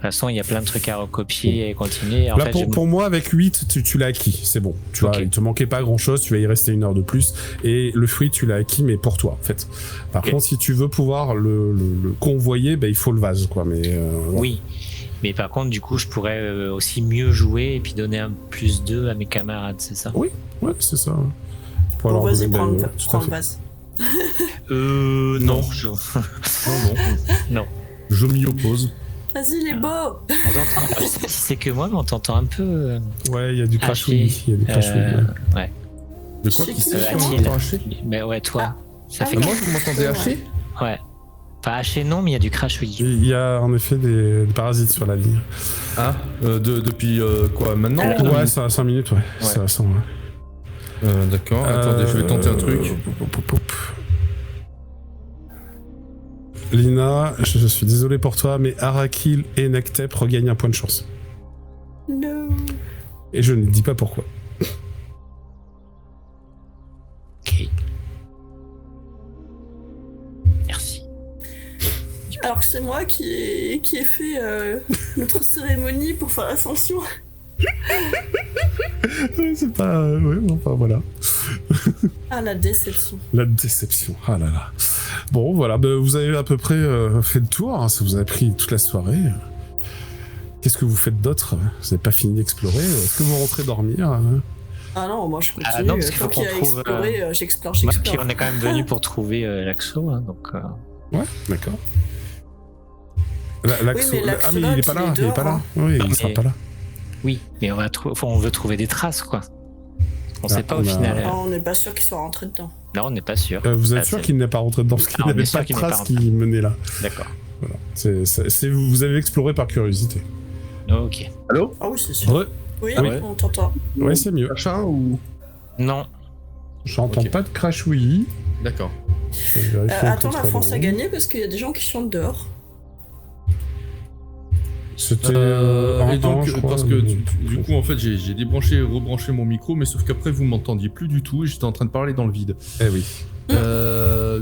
toute façon, il y a plein de trucs à recopier et continuer. En Là, fait, pour moi, avec 8, tu l'as acquis, c'est bon. Tu vois, Ok. il te manquait pas grand-chose, tu vas y rester 1 heure de plus. Et le fruit, tu l'as acquis, mais pour toi, en fait. Par Ok. contre, si tu veux pouvoir le convoyer, il faut le vase, quoi. Mais oui. Mais par contre, du coup, je pourrais aussi mieux jouer et puis donner un +2 à mes camarades, c'est ça? ouais, c'est ça. Pour Bon, leur vas-y, donner, prends tout à le fait. vase. Non. Non. Non. Je m'y oppose. Vas-y, il est beau. On t'entend. Je sais pas si c'est que moi, mais on t'entend un peu. Ouais, il y a du Haché. crashouillis. Il y a du crashouillis, ouais. Ouais. De quoi C'est qui qui, s'est Attila. haché? Mais ouais, toi. Ça Ah fait oui. Moi, vous m'entendez haché? Ouais. Pas haché, non, mais il y a du crashouillis. Il y a en effet des parasites sur la ligne. Ah, depuis quoi, maintenant? Ouais, ça a 5 minutes, ouais. Ça a 100, ouais. D'accord, attendez, je vais tenter un truc. Lina, je suis désolé pour toi, mais Arakil et Nektep regagnent un point de chance. No. Et je ne dis pas pourquoi. Ok. Merci. Alors que c'est moi qui ai fait notre cérémonie pour faire l'ascension. C'est pas... ouais, enfin voilà. Ah, la déception. La déception, ah là là. Bon, voilà, vous avez à peu près fait le tour, hein, ça vous a pris toute la soirée. Qu'est-ce que vous faites d'autre? Vous n'avez pas fini d'explorer? Est-ce que vous rentrez dormir? Ah non, moi je continue. Ah non, parce qu'il faut Tant qu'il y a qu'on trouve, exploré, j'explore. Moi, puis on est quand même venu pour trouver l'Axo, hein, donc. Ouais, d'accord. L'Axo... Oui, mais l'Axo, ah, mais il est pas là, il est pas là. Oui, il sera Mais- pas là. Oui, mais on veut trouver des traces, quoi. On sait pas au final. Ah, on n'est pas sûr qu'ils soient rentrés dedans. Non, on n'est pas sûr. Vous êtes Ah, sûr c'est- qu'il n'est pas rentré dedans parce qu'il Ah, on n'y avait est sûr pas de qu'il n'est pas traces rentré. qui menaient là. D'accord. Voilà. Vous avez exploré par curiosité. Ok. Allô? Ah oui, c'est sûr. Ouais, Oui, Ah on t'entend. ouais, c'est mieux. Machin ou... Non. J'entends Ok. pas de crashouillis. D'accord. Je vais vérifier un peu Attends, la trop France a loin. gagné parce qu'il y a des gens qui chantent dehors. C'était Et donc, je crois, parce que du coup, en fait, j'ai débranché et rebranché mon micro, mais sauf qu'après, vous m'entendiez plus du tout et j'étais en train de parler dans le vide. Eh oui.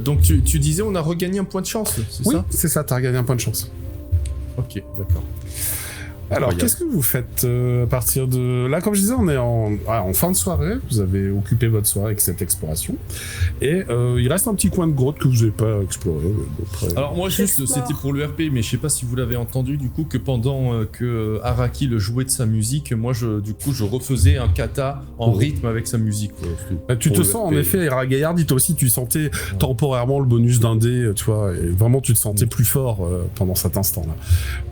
Donc, tu disais, on a regagné un point de chance, c'est Oui, ça? c'est ça, t'as regagné un point de chance. Ok, d'accord. Alors, Incroyable. qu'est-ce que vous faites à partir de... Là, comme je disais, on est en fin de soirée. Vous avez occupé votre soirée avec cette exploration. Et il reste un petit coin de grotte que vous n'avez pas exploré. Après... Alors moi juste J'explore. c'était pour le RP, mais je sais pas si vous l'avez entendu du coup que pendant que Araki le jouait de sa musique, moi je refaisais un kata en rythme avec sa musique. Quoi. Tu te Pour le sens RP. en effet, Era Gaillardi, toi aussi tu sentais temporairement le bonus d'un dé, tu vois, et vraiment tu te sentais plus fort pendant cet instant-là.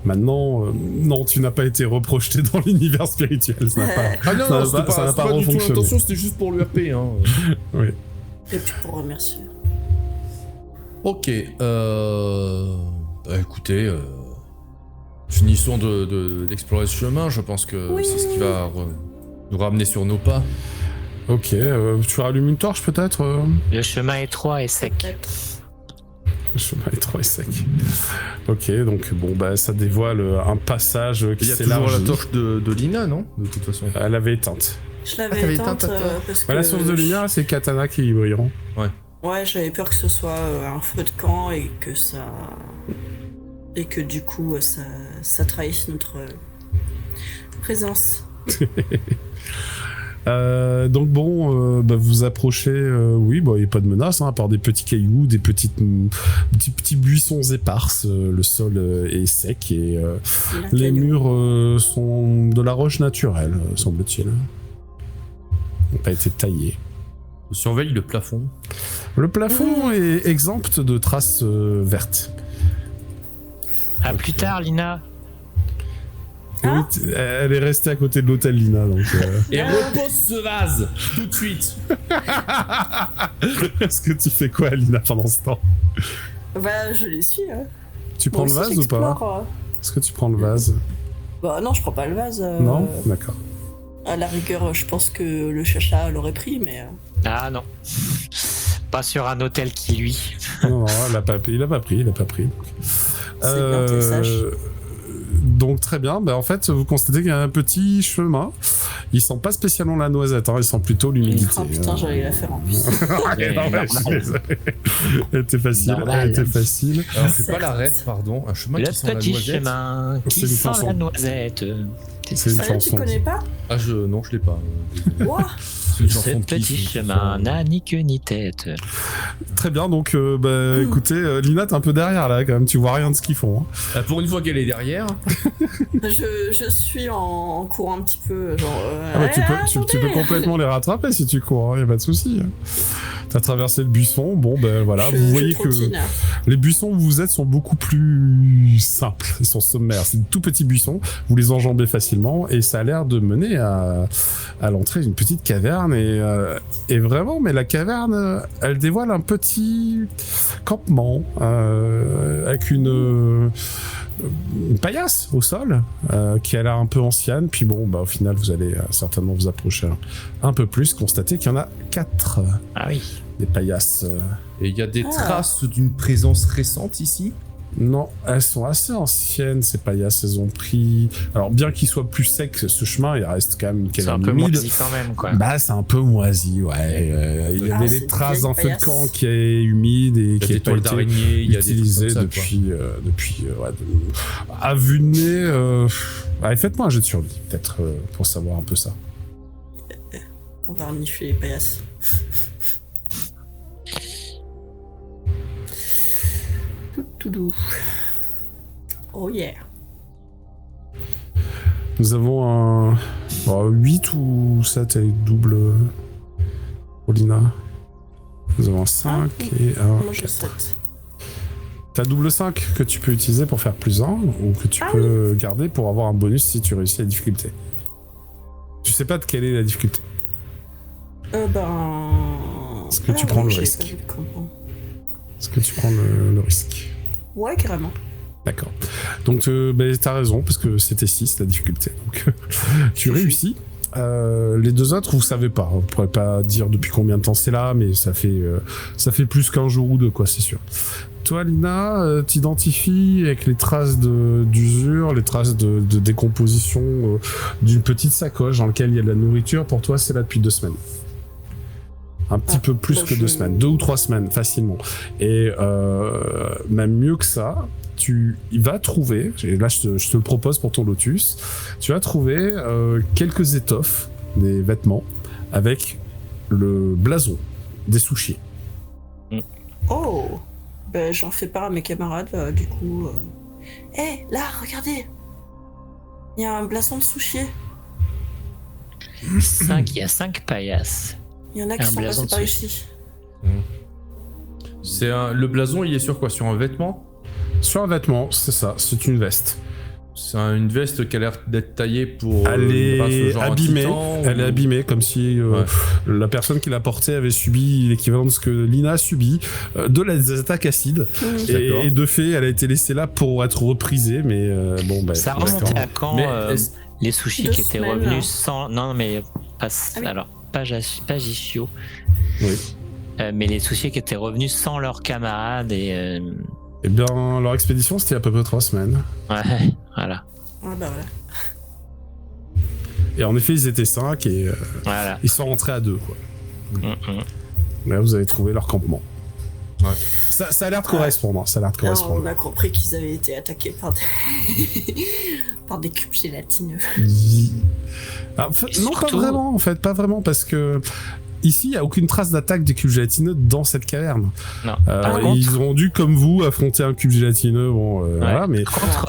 Maintenant, non, tu n'as pas été reprojeté dans l'univers spirituel, ça n'a pas... Ah non, Ça non, n'a c'était pas- ça n'a pas pas du tout refonctionné. l'intention, c'était juste pour le RP. Hein. Oui. Et puis pour remercier. Ok, bah écoutez, finissons d'explorer ce chemin, je pense que Oui. c'est ce qui va nous ramener sur nos pas. Ok, tu rallumes une torche peut-être Le chemin étroit et sec. Peut-être. Le chemin est trop sec. Ok, donc bon, bah ça dévoile un passage qui Il y a toujours s'élargit. la torche de Lina, non? De toute façon. Elle avait éteinte. Je Ah, l'avais t'avais éteinte éteinte, toi. parce que... Bah, la source de lumière, c'est Katana qui brilleront. Ouais, j'avais peur que ce soit un feu de camp et que ça... Et que du coup, ça trahisse notre présence. Donc bon, bah, vous approchez, oui, bah, il n'y a pas de menace, hein, à part des petits cailloux, des petits buissons éparses, le sol est sec et Il a les caillou. murs sont de la roche naturelle, semble-t-il. Ils n'ont pas été taillés. Je surveille le plafond. Le plafond est exempt de traces vertes. À plus tard, Lina. Oui, elle est restée à côté de l'hôtel Lina, donc... Et repose ce vase tout de suite. Est-ce que tu fais quoi, Lina, pendant ce temps? Bah, je les suis. Hein. Tu Moi prends le aussi, vase ou pas? j'explore. Est-ce que tu prends le vase? Bah non, je prends pas le vase. Non? D'accord. À la rigueur, je pense que le chacha l'aurait pris, mais... Ah non. Pas sur un hôtel qui lui. Non, non, il a pas pris. C'est bien, t'es sage. Donc très bien, bah, en fait vous constatez qu'il y a un petit chemin Il sent pas spécialement la noisette, il sent plutôt l'humidité. Ah putain, j'allais la faire en plus. Ouais, non, mais je suis désolé. Elle était facile, elle était facile. Alors, c'est pas Certes. la ref, pardon. Un chemin qui sent Le la petit noisette. chemin C'est qui une sent chanson. la noisette. C'est une Ah, tu chanson. connais pas? Ah, non, je l'ai pas. Ouah. C'est une Ce chanson de petit Kiss, chemin n'a ni queue ni tête. Très bien, donc écoutez, Lina, t'es un peu derrière là quand même, tu vois rien de ce qu'ils font. Pour une fois qu'elle est derrière. Je suis en courant un petit peu, genre. Tu peux attendez. complètement les rattraper si tu cours, y a pas de souci. T'as traversé le buisson, bon ben voilà, vous voyez que trottine. les buissons où vous êtes sont beaucoup plus simples, ils sont sommaires, c'est de tout petits buissons, vous les enjambez facilement et ça a l'air de mener à l'entrée d'une petite caverne et vraiment, mais la caverne, elle dévoile un petit campement avec une paillasse au sol qui a l'air un peu ancienne, puis bon, bah au final vous allez certainement vous approcher un peu plus, constater qu'il y en a 4 Ah oui. des paillasses. Et il y a des traces d'une présence récente ici. Non, elles sont assez anciennes ces paillasses, elles ont pris... Alors bien qu'il soit plus sec ce chemin, il reste quand même une C'est un caverne peu humide. moisi quand même, quoi. Bah c'est un peu moisi, ouais. Il y avait c'est les traces une d'un vieille feu de camp qui est humide et Il y a qui des est pas toiles été d'araignée, il y a des utilisé trucs comme ça, quoi. depuis à vue de nez. Allez, faites-moi un jet de survie, peut-être, pour savoir un peu ça. On va renifler les paillasses. Tout doux. Oh yeah. Nous avons un 8 ou 7 avec double Paulina. Nous avons un 5 et un Moi j'ai 4. 7. T'as double 5 que tu peux utiliser pour faire plus 1 ou que tu peux garder pour avoir un bonus si tu réussis la difficulté. Tu sais pas de quelle est la difficulté. Est-ce que tu prends le j'ai risque? pas vu le comment. Est-ce que tu prends le risque? Ouais, carrément. D'accord. Donc t'as raison, parce que c'était 6 la difficulté. Donc tu réussis. Les deux autres, vous savez pas. Vous pourrez pas dire depuis combien de temps c'est là, mais ça fait plus qu'un jour ou deux, quoi, c'est sûr. Toi, Lina, t'identifies avec les traces d'usure, les traces de décomposition d'une petite sacoche dans laquelle il y a de la nourriture. Pour toi, c'est là depuis 2 semaines. Un petit peu plus que 2 semaines. 2 ou 3 semaines, facilement. Et même mieux que ça, tu vas trouver, et là je te le propose pour ton lotus, tu vas trouver quelques étoffes, des vêtements, avec le blason des souchiers. Oh, ben j'en fais part à mes camarades, du coup. Hé, là, regardez. Il y a un blason de souchier. Il y a 5 paillasses. Il y en a qui Un sont blason passés de par souchier. ici. Le blason, il est sur quoi? Sur un vêtement? Sur un vêtement, c'est ça, c'est une veste. C'est une veste qui a l'air d'être taillée pour. Elle est genre un abîmée, titan, elle ou- est abîmée comme si la personne qui l'a portée avait subi l'équivalent de ce que Lina a subi, de les attaques acides. D'accord. Et de fait, elle a été laissée là pour être reprisée, mais bon, bah, Ça d'accord. remonte à quand Mais les sushis 2 qui étaient semaines, revenus là. sans. Non, mais pas. oui. Alors, pas Gichio. Oui. Mais les sushis qui étaient revenus sans leurs camarades et. Eh bien, leur expédition, c'était à peu près 3 semaines. Ouais, voilà. Ah bah voilà. Et en effet, ils étaient 5 et Voilà. ils sont rentrés à 2, quoi. Là, vous avez trouvé leur campement. Ouais. Ça a l'air de correspondre, ça a l'air de Alors, correspondre. on a compris qu'ils avaient été attaqués par des, par des cubes gélatineux. Alors, Et non, pas surtout- vraiment, en fait, pas vraiment, parce que ici, il n'y a aucune trace d'attaque des cubes gélatineux dans cette caverne. Non. Par contre, Ils ont dû, comme vous, affronter un cube gélatineux, bon, voilà, mais... par contre,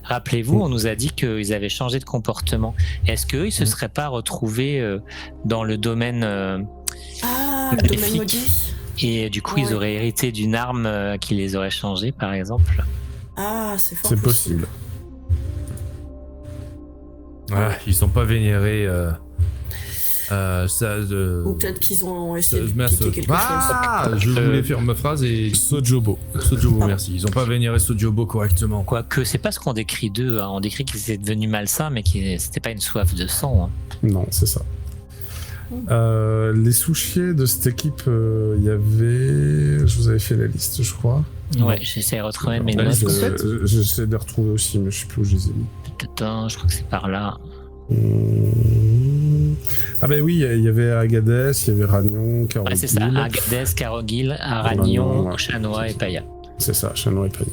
rappelez-vous, on nous a dit qu'ils avaient changé de comportement. Est-ce qu'eux, ils se seraient pas retrouvés dans le domaine Ah, le Maléfique. domaine maudit. et du coup, Ouais. ils auraient hérité d'une arme qui les aurait changés, par exemple? Ah, c'est fort. C'est possible. Voilà, ils sont pas vénérés. Ou peut-être qu'ils ont essayé de Mince. piquer quelque Ah, je voulais faire ma phrase et. Sojobo. Sojobo, merci. Ils ont pas vénéré Sojobo correctement. Quoique, c'est pas ce qu'on décrit d'eux. Hein. On décrit qu'ils étaient devenus malsains, mais que c'était pas une soif de sang. Hein. Non, c'est ça. Les souchiers de cette équipe, il y avait... Je vous avais fait la liste, je crois. Ouais, j'essaie de retrouver mes La notes. liste complète J'essaie de les retrouver aussi, mais je sais plus où je les ai mis. Attends, je crois que c'est par là. Ah ben oui, il y avait Agadez, il y avait Ragnon, Carogil. Ouais, c'est ça, Agadez, Carogil, Aragnon, ouais. Chanois et Paya. C'est ça, Chanois et Paya.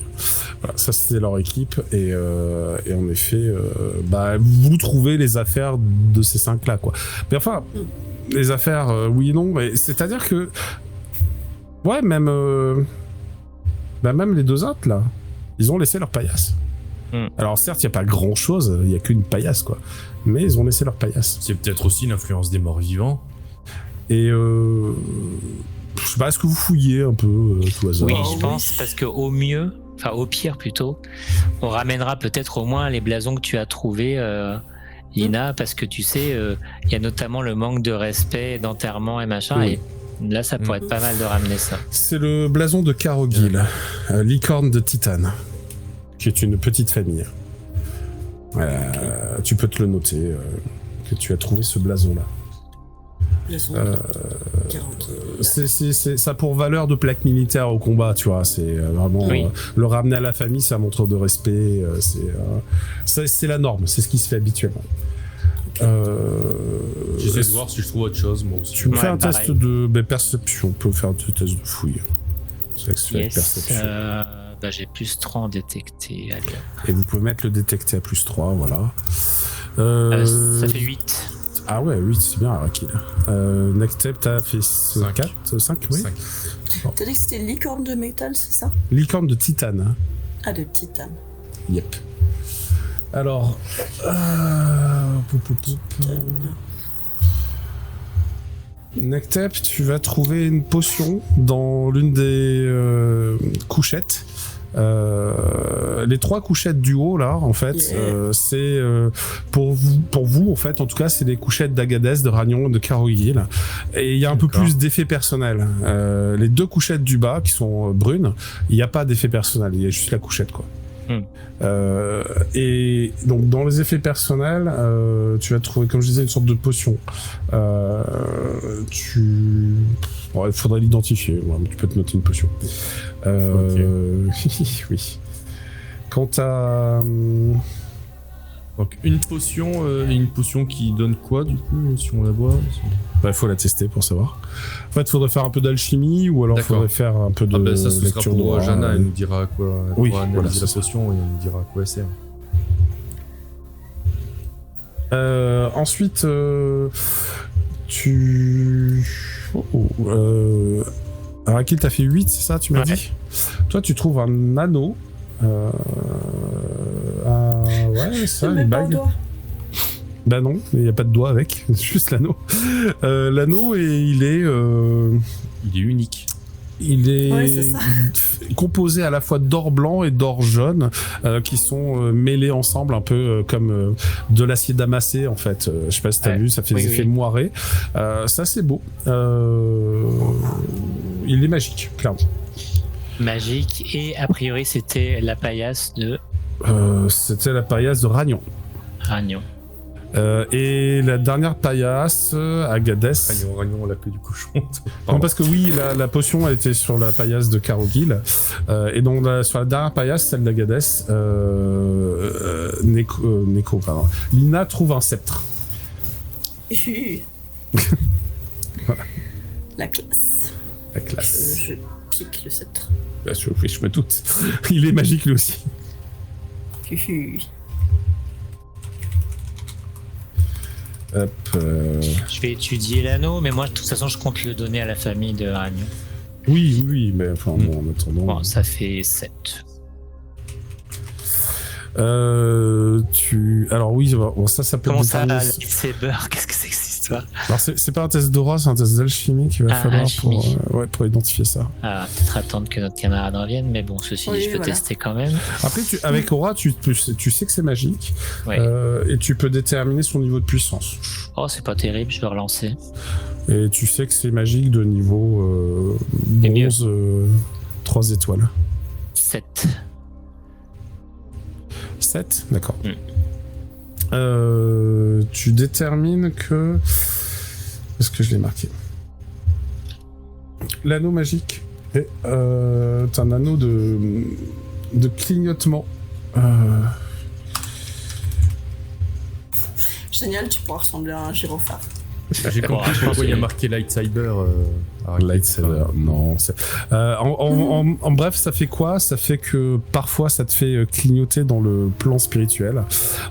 Voilà, ça c'était leur équipe et en effet, vous trouvez les affaires de ces 5-là, quoi. Mais enfin, les affaires, oui et non, mais c'est-à-dire que, ouais, même les 2 autres là, ils ont laissé leur paillasse. Alors certes, il n'y a pas grand-chose, il n'y a qu'une paillasse, quoi. Mais ils ont laissé leur paillasse. C'est peut-être aussi l'influence des morts vivants. Et je sais pas, est-ce que vous fouillez un peu tout hasard? Oui, je pense, parce que au pire plutôt, on ramènera peut-être au moins les blasons que tu as trouvés, Ina, parce que tu sais, il y a notamment le manque de respect, d'enterrement et machin, et là ça pourrait être pas mal de ramener ça. C'est le blason de Carogil, licorne de Titane, qui est une petite famille. Tu peux te le noter, que tu as trouvé ce blason-là. C'est ça pour valeur de plaque militaire au combat, tu vois. C'est vraiment le ramener à la famille, c'est un montre de respect. C'est la norme, c'est ce qui se fait habituellement. J'essaie de voir si je trouve autre chose, moi aussi. Tu me fais un test de perception, on peut faire un test de fouille. C'est que avec perception. J'ai plus 3 en détecté, allez. Et vous pouvez mettre le détecté à plus 3, voilà. Ça fait 8. Ah ouais, 8, c'est bien, Arakil. Nextep, t'as fait 5, oui. 5. Bon. T'as dit que c'était licorne de métal, c'est ça? Licorne de titane. Hein. Ah, de titane. Yep. Alors... Nextep, tu vas trouver une potion dans l'une des couchettes. Les 3 couchettes du haut là en fait c'est pour vous en fait en tout cas c'est des couchettes d'Agadez, de Ragnon, de Carogil et il y a un peu plus d'effet personnel. Les 2 couchettes du bas qui sont brunes, il n'y a pas d'effet personnel, il y a juste la couchette quoi. Et donc dans les effets personnels tu vas trouver comme je disais une sorte de potion. Il faudrait l'identifier. Ouais, tu peux te noter une potion. Oui. Quant à... Donc une potion qui donne quoi du coup si on la boit? Il faut la tester pour savoir. En fait, il faudrait faire un peu d'alchimie ou alors il faudrait faire un peu de ça ce lecture sera pour de Jana, elle nous dira quoi. Elle pourra analyser la potion et elle nous dira à quoi elle sert. Ensuite, Arakil, t'as fait 8, c'est ça, tu m'as dit? Toi, tu trouves un anneau. Ça, une bague. Bah non, il n'y a pas de doigt avec, c'est juste l'anneau. L'anneau, il est unique. Il est composé à la fois d'or blanc et d'or jaune qui sont mêlés ensemble un peu comme de l'acier damassé en fait. Je sais pas si t'as vu, ça fait des effets moirés. Ça c'est beau. Il est magique, clairement. Magique et a priori c'était la paillasse de... C'était la paillasse de Ragnon. Et la dernière paillasse, Agadez. Ragnon, la queue du cochon. Non, parce que oui, la potion elle était sur la paillasse de Carogil. Et donc sur la dernière paillasse, celle d'Agadez, Neko, pardon. Lina trouve un sceptre. Voilà. La classe. Je pique le sceptre. Bien sûr, oui, je me doute. Il est magique lui aussi. Hop, Je vais étudier l'anneau, mais moi, de toute façon, je compte le donner à la famille de Ragnon. Oui, mais enfin, bon, en attendant... Bon, ça fait 7. Alors oui, bon, ça peut... Comment ça, la lightsaber? Qu'est-ce que c'est que cette histoire? Alors c'est pas un test d'aura, c'est un test d'alchimie qu'il va falloir pour identifier ça. Peut-être attendre que notre camarade revienne, mais bon, ceci dit, je peux tester quand même. Après, avec aura, tu sais que c'est magique, et tu peux déterminer son niveau de puissance. Oh, c'est pas terrible, je vais relancer. Et tu sais que c'est magique de niveau bronze 3 étoiles. 7. 7, d'accord. Tu détermines que... Est-ce que je l'ai marqué? L'anneau magique est un anneau de clignotement. Je Génial, tu pourras ressembler à un gyrophare. J'ai compris pourquoi il y a marqué lightsaber. Lightsaber, non. En bref, ça fait quoi? Ça fait que parfois ça te fait clignoter dans le plan spirituel.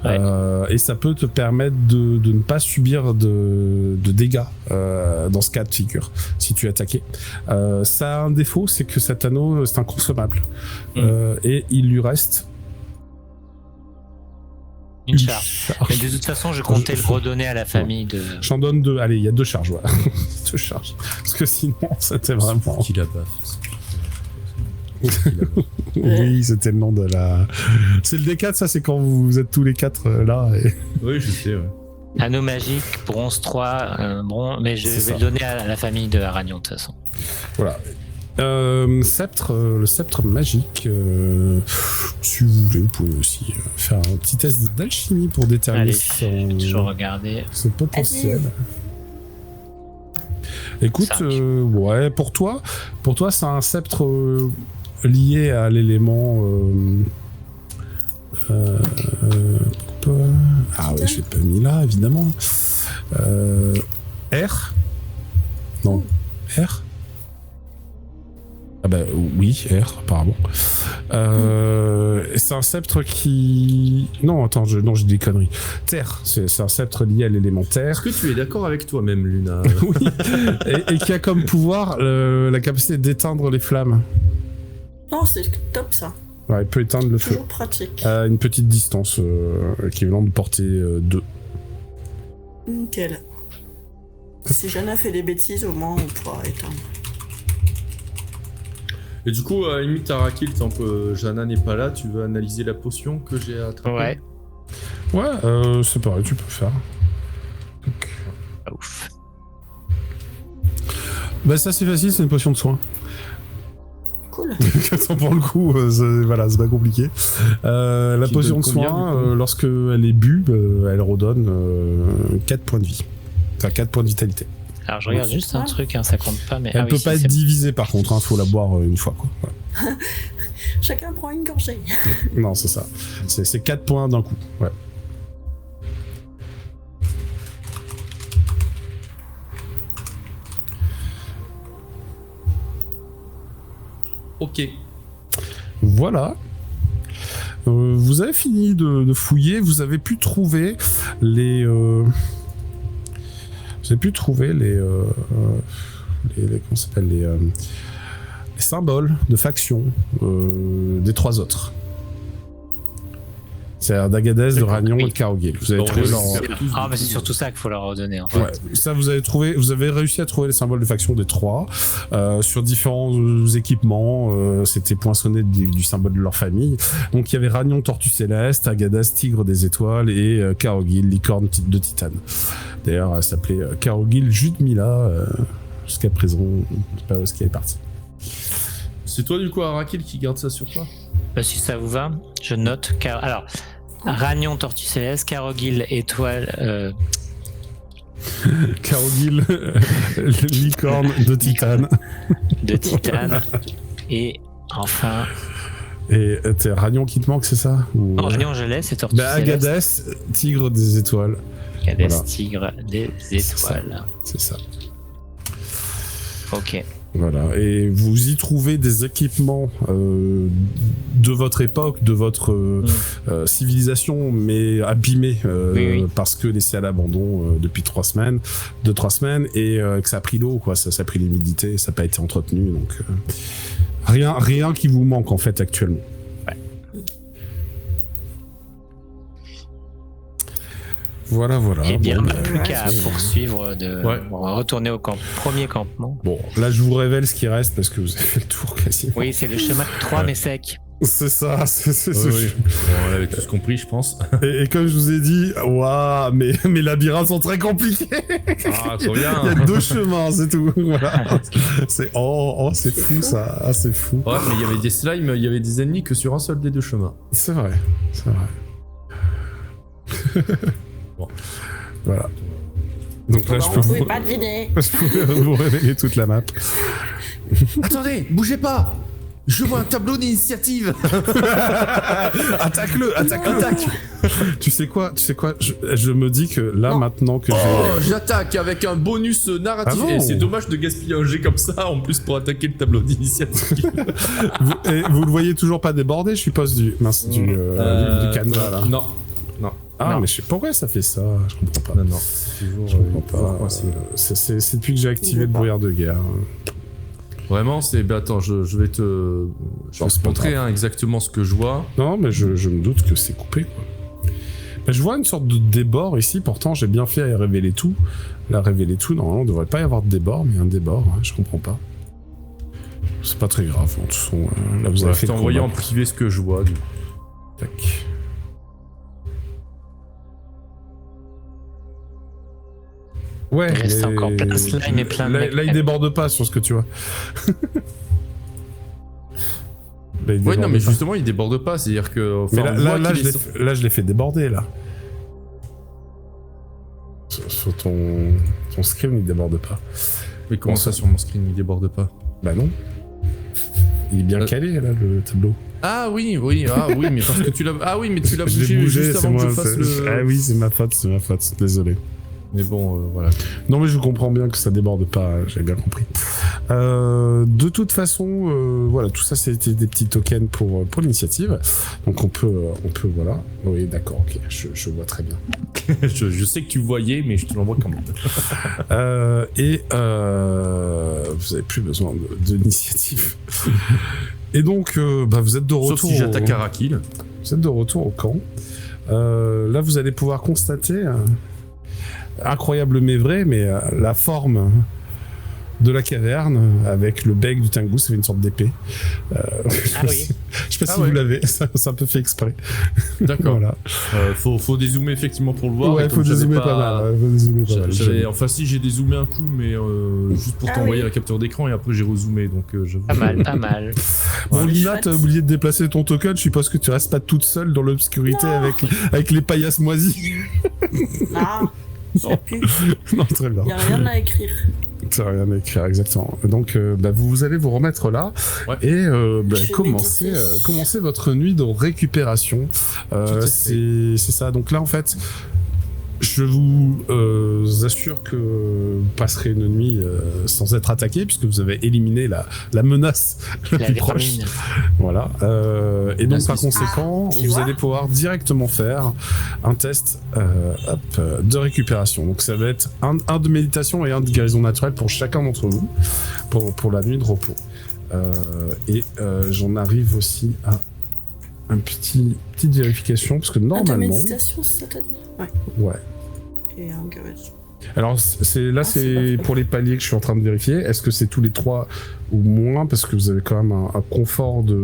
Ouais. Et ça peut te permettre de ne pas subir de dégâts dans ce cas de figure, si tu es attaqué. Ça a un défaut, c'est que cet anneau, c'est inconsommable. Et il lui reste Une charge. Mais de toute façon, je comptais le redonner à la famille de. J'en donne 2. Allez, il y a 2 charges, voilà. 2 charges. Parce que sinon, c'était vraiment... Qui la baffe. Oui, c'était le nom de la... C'est le D4, ça, c'est quand vous êtes tous les 4 là. Et... Oui, je sais, ouais. Anneau magique, bronze 3, mais je vais le donner à la famille de Aragnon, de toute façon. Voilà. Le sceptre magique, si vous voulez, vous pouvez aussi faire un petit test d'alchimie pour déterminer Je vais toujours regarder. son potentiel. Écoute, ouais, pour toi, c'est un sceptre lié à l'élément. Ah ouais, je l'ai pas mis là, évidemment. R. Non, R. Ah bah oui, R, apparemment. C'est un sceptre qui... Non, attends, j'ai des conneries. Terre, c'est un sceptre lié à l'élément terre. Est-ce que tu es d'accord avec toi-même, Luna? Oui, et qui a comme pouvoir la capacité d'éteindre les flammes. Non, c'est top ça. Ouais, il peut éteindre le feu. Toujours pratique. À une petite distance, équivalent de portée 2. Nickel. Si Jana fait des bêtises, au moins on pourra éteindre. Et du coup, à la limite, Arakil, tant que Jana n'est pas là, tu veux analyser la potion que j'ai attrapée? Ouais, c'est pareil, tu peux faire. Donc... Ah, ouf. Bah ça c'est facile, c'est une potion de soin. Cool. Pour le coup, voilà, c'est pas compliqué. La Qui potion donne de combien, soin, lorsque elle est bue, elle redonne 4 points de vie. Enfin, 4 points de vitalité. Alors je regarde juste un truc, hein, ça compte pas, mais... Elle peut pas être divisée par contre, faut la boire une fois, quoi. Ouais. Chacun prend une gorgée. Non, c'est ça. C'est 4 points d'un coup, ouais. Ok. Voilà. Vous avez fini de fouiller, vous avez pu trouver les... Vous avez pu trouver les comment ça s'appelle, les symboles de faction des 3 autres. C'est-à-dire d'Agadez, de Ragnon et de Karogil. Vous avez trouvé leur... Ah, mais c'est surtout ça qu'il faut leur redonner, en fait. Ouais, ça vous avez réussi à trouver les symboles de faction des 3 sur différents équipements. C'était poinçonné du symbole de leur famille. Donc il y avait Ragnon, Tortue Céleste, Agadez, Tigre des Étoiles et Karogil, Licorne de Titane. D'ailleurs, elle s'appelait Karogil Judmila. Jusqu'à présent, je sais pas où est-ce qu'elle est partie. C'est toi, du coup, Arakil, qui garde ça sur toi? Bah, si ça vous va, je note. Alors, Ragnon, Tortue Céleste, Karogil, Étoile... Karogil, Licorne de Titane. De Titane. Et enfin... Et t'es Ragnon qui te manque, c'est ça? Ou... Non, Ragnon, je laisse, et Tortue bah, Céleste. Agadez, Tigre des Étoiles. Agadez, voilà. Tigre des Étoiles. C'est ça. Ok. Voilà, et vous y trouvez des équipements de votre époque, de votre civilisation, mais abîmés oui. parce que laissés à l'abandon depuis 2-3 semaines, et que ça a pris l'eau, quoi, ça a pris l'humidité, ça n'a pas été entretenu, donc rien qui vous manque en fait actuellement. Ouais. Voilà. Eh bien, Bon, plus qu'à poursuivre Ouais. On va retourner au premier campement. bon, là je vous révèle ce qui reste parce que vous avez fait le tour quasiment. Oui, c'est le chemin de 3 mais sec. C'est ça, c'est Oui. Bon, on avait tous compris, je pense. Et comme je vous ai dit, waouh, mais mes labyrinthes sont très compliqués. Ah, trop bien. Il y a 2 chemins, c'est tout. Voilà. C'est c'est fou ça. Ah, c'est fou. Ouais, mais il y avait des slimes, il y avait des ennemis que sur un seul des 2 chemins. C'est vrai. Bon. Voilà. Donc là, je peux vous... pas deviner. je peux vous révéler toute la map. Attendez, bougez pas! Je vois un tableau d'initiative. Attaque. Tu sais quoi, je me dis que là, maintenant que J'attaque avec un bonus narratif. Ah non. Et c'est dommage de gaspiller un jet comme ça en plus pour attaquer le tableau d'initiative. vous le voyez toujours pas déborder, je suppose, du canevas, là. Non. Ah, non. mais je sais pourquoi ça fait ça, je comprends pas. Non. Toujours, Je comprends pas. C'est depuis que j'ai activé le brouillard de guerre. Vraiment, c'est. Ben attends, je vais te montrer exactement ce que je vois. Non, mais je me doute que c'est coupé, quoi. Mais je vois une sorte de débord ici, pourtant j'ai bien fait à révéler tout. Là, révéler tout, normalement, il devrait pas y avoir de débord, mais il y a un débord, hein, je comprends pas. C'est pas très grave, de toute façon, là vous avez fait Je t'ai le envoyé combat. en privé ce que je vois. Du coup. Tac. Ouais, Il reste mais- encore plein de slime et plein de là, mecs. là, il déborde pas sur ce que tu vois. Là, il Ouais, non, déborde mais pas. justement, il déborde pas. C'est-à-dire que. Enfin, Mais là, on voit là, qu'il je est- là, je l'ai fait déborder, là. Sur ton screen, il déborde pas. Mais comment Bon, ça, sur mon screen, il déborde pas? Bah non. Il est bien calé, là, le tableau. Ah oui, mais parce que tu l'as. Ah oui, mais tu l'as Je l'ai bougé bougé, juste c'est avant que moi. je fasse le. Ah oui, c'est ma faute, désolé. Mais bon, voilà. Non, mais je comprends bien que ça déborde pas, j'ai bien compris. De toute façon, voilà, tout ça c'était des petits tokens pour l'initiative. Donc on peut, voilà. Oui, d'accord, ok, je vois très bien. je sais que tu voyais, mais je te l'envoie quand même. Vous avez plus besoin de l'initiative. Et donc, vous êtes de retour. Sauf si j'attaque Arakil. Vous êtes de retour au camp. Là, vous allez pouvoir constater, incroyable mais vrai, mais la forme de la caverne avec le bec du Tengu, ça fait une sorte d'épée. Ah oui. Je sais pas si ouais. vous l'avez, c'est un peu fait exprès. D'accord. Voilà. Faut dézoomer effectivement pour le voir. Ouais, et faut comme j'avais dézoomer pas mal. Ouais, faut dézoomer pas mal. Enfin, si j'ai dézoomé un coup, mais juste pour Ah t'envoyer oui. la capture d'écran et après j'ai rezoomé. Donc j'avoue. Pas mal. Bon, Ouais. Lina, Chouette. t'as oublié de déplacer ton token. Je suppose que tu restes pas toute seule dans l'obscurité avec les paillasses moisies. Ah, ça pue. Non, très bien. Y a rien à écrire. Ça n'a rien à écrire, exactement. Donc, vous allez vous remettre là Ouais. et vais commencer, méditer. commencer votre nuit de récupération. à fait. C'est ça. Donc là, en fait, je vous assure que vous passerez une nuit sans être attaqué puisque vous avez éliminé la menace la La plus proche. vermine. Voilà. Et donc, par Suisse. conséquent, tu vous vois allez pouvoir directement faire un test de récupération. Donc, ça va être un de méditation et un de guérison naturelle pour chacun d'entre vous pour la nuit de repos. J'en arrive aussi à une petite vérification parce que Un de normalement, méditation, c'est ça t'as dit? Ouais. ouais. Et un guérison. Alors c'est c'est parfait. pour les paliers que je suis en train de vérifier. Est-ce que c'est tous les 3 ou moins parce que vous avez quand même un confort de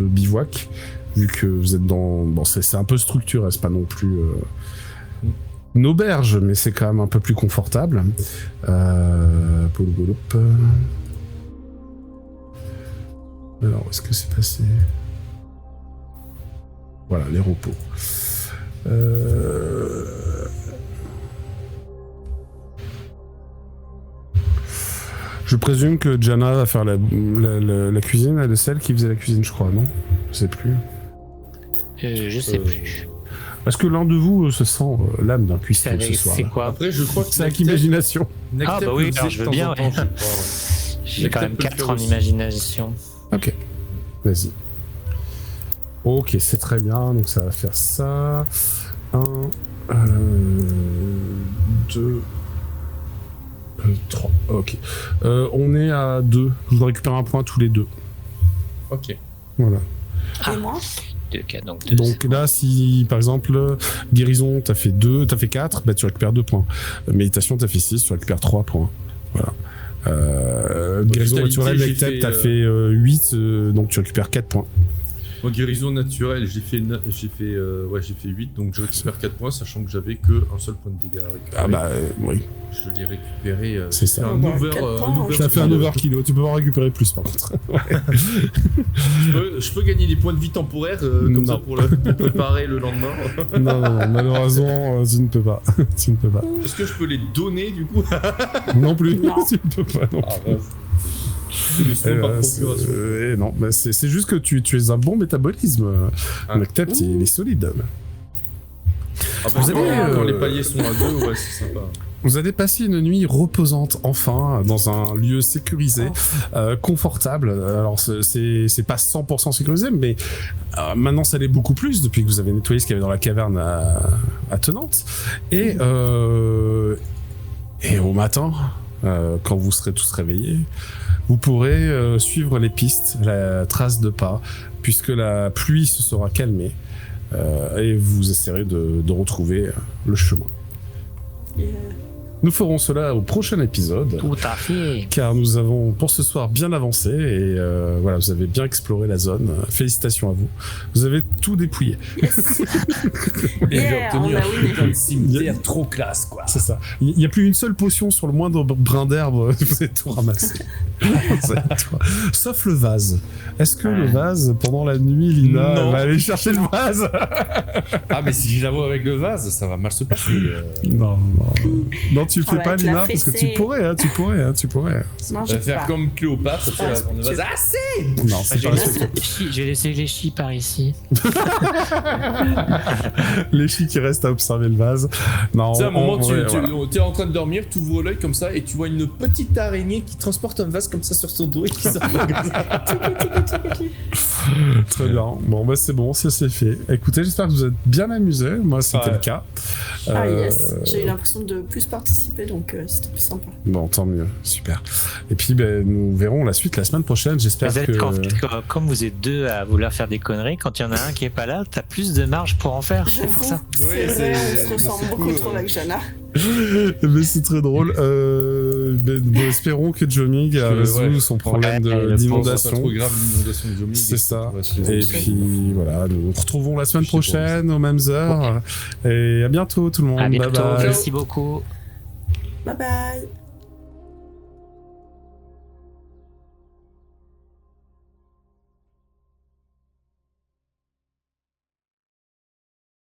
bivouac vu que vous êtes dans c'est un peu structuré, c'est pas non plus une auberge, mais c'est quand même un peu plus confortable. Poulouloup. Alors où est-ce que c'est passé? Voilà, les repos. Je présume que Jana va faire la cuisine, elle est celle qui faisait la cuisine, je crois, non? Je sais plus. Je sais plus. Est-ce que l'un de vous se sent l'âme d'un cuistot ce soir? C'est quoi? Après, je crois que C'est avec imagination. Ah, bah oui, alors je veux bien, ouais. J'ai quand même 4 en imagination. Ok, vas-y. Ok, c'est très bien, donc ça va faire ça. 1, 2, 3. Ok. On est à 2. Je vous récupère un point tous les deux. Ok. Voilà. Et moi? 2 cas, donc 2. Donc là, si par exemple, guérison, t'as fait 2, t'as fait 4, bah tu récupères 2 points. Méditation, t'as fait 6, tu récupères 3 points. Voilà. Guérison Vitalité, naturelle, j'ai avec fait, t'as fait 8, donc tu récupères 4 points. Moi, guérison naturelle, j'ai fait 8, donc je récupère 4 points, sachant que j'avais que un seul point de dégâts à récupérer. Ah bah oui, Je l'ai récupéré. c'est ça. Un Bah, over. 4 points, Ça fait un overkill, tu peux pas en récupérer plus par contre. Je peux gagner des points de vie temporaires comme Non. ça pour préparer le lendemain. non, malheureusement, tu ne peux pas. Tu ne peux pas. Est-ce que je peux les donner du coup? Non plus, Non. tu ne peux pas. Non. Ah, mince. Et non, bah, c'est juste que tu es un bon métabolisme. Nectep, il est solide. Vous avez, quand les paliers sont à 2, ouais, c'est sympa. Vous allez passer une nuit reposante, enfin, dans un lieu sécurisé, confortable. Alors, c'est pas 100% sécurisé, mais maintenant, ça l'est beaucoup plus depuis que vous avez nettoyé ce qu'il y avait dans la caverne à Tenante. Et au matin, quand vous serez tous réveillés, vous pourrez suivre les pistes, la trace de pas, puisque la pluie se sera calmée, et vous essaierez de retrouver le chemin. Nous ferons cela au prochain épisode. Tout à fait. Car nous avons pour ce soir bien avancé et voilà, vous avez bien exploré la zone. Félicitations à vous. Vous avez tout dépouillé. Yes. J'ai obtenu un oui. de cimetière trop classe, quoi. C'est ça. Il n'y a plus une seule potion sur le moindre brin d'herbe. Vous avez tout ramassé. Sauf le vase. Est-ce que le vase, pendant la nuit, Lina va aller chercher le vase? Ah, mais si je la vois avec le vase, ça va mal se passer. Non, tu le Ça fais va pas, être Lina, la parce que fessée. tu pourrais. Non, Je je vais faire pas. comme Cléopâtre, tu sais, la prendre le vase. Ah, c'est Non, c'est pas J'ai laissé les chis par ici. les filles qui restent à observer le vase. Non, Tu sais, à un moment, tu voilà. es en train de dormir, tu ouvres l'œil comme ça et tu vois une petite araignée qui transporte un vase comme ça sur son dos et qui sort comme ça. Très bien. Bon, bah c'est bon, ça c'est fait. Écoutez, j'espère que vous êtes bien amusés. Moi, c'était Ouais. le cas. Ah yes, j'ai eu l'impression de plus participer, donc c'était plus sympa. Bon, tant mieux. Super. Et puis, ben, nous verrons la suite la semaine prochaine. J'espère Vous êtes que... qu'en fait, comme vous êtes deux à vouloir faire des conneries, quand il y en a un qui est pas là, t'as plus de marge pour en faire. C'est pour J'avoue, ça. c'est Oui, vrai, c'est- on se ressemble c'est beaucoup cool, trop avec Jana. Mais c'est très drôle. Bon, espérons que Jomig a résolu son problème d'inondation. Pas trop grave l'inondation de Jomig. C'est ça. Ouais, Et puis voilà, nous nous retrouvons la semaine prochaine aux mêmes heures. Et à bientôt tout le monde. À bientôt. Bye bye. Merci beaucoup. Bye bye.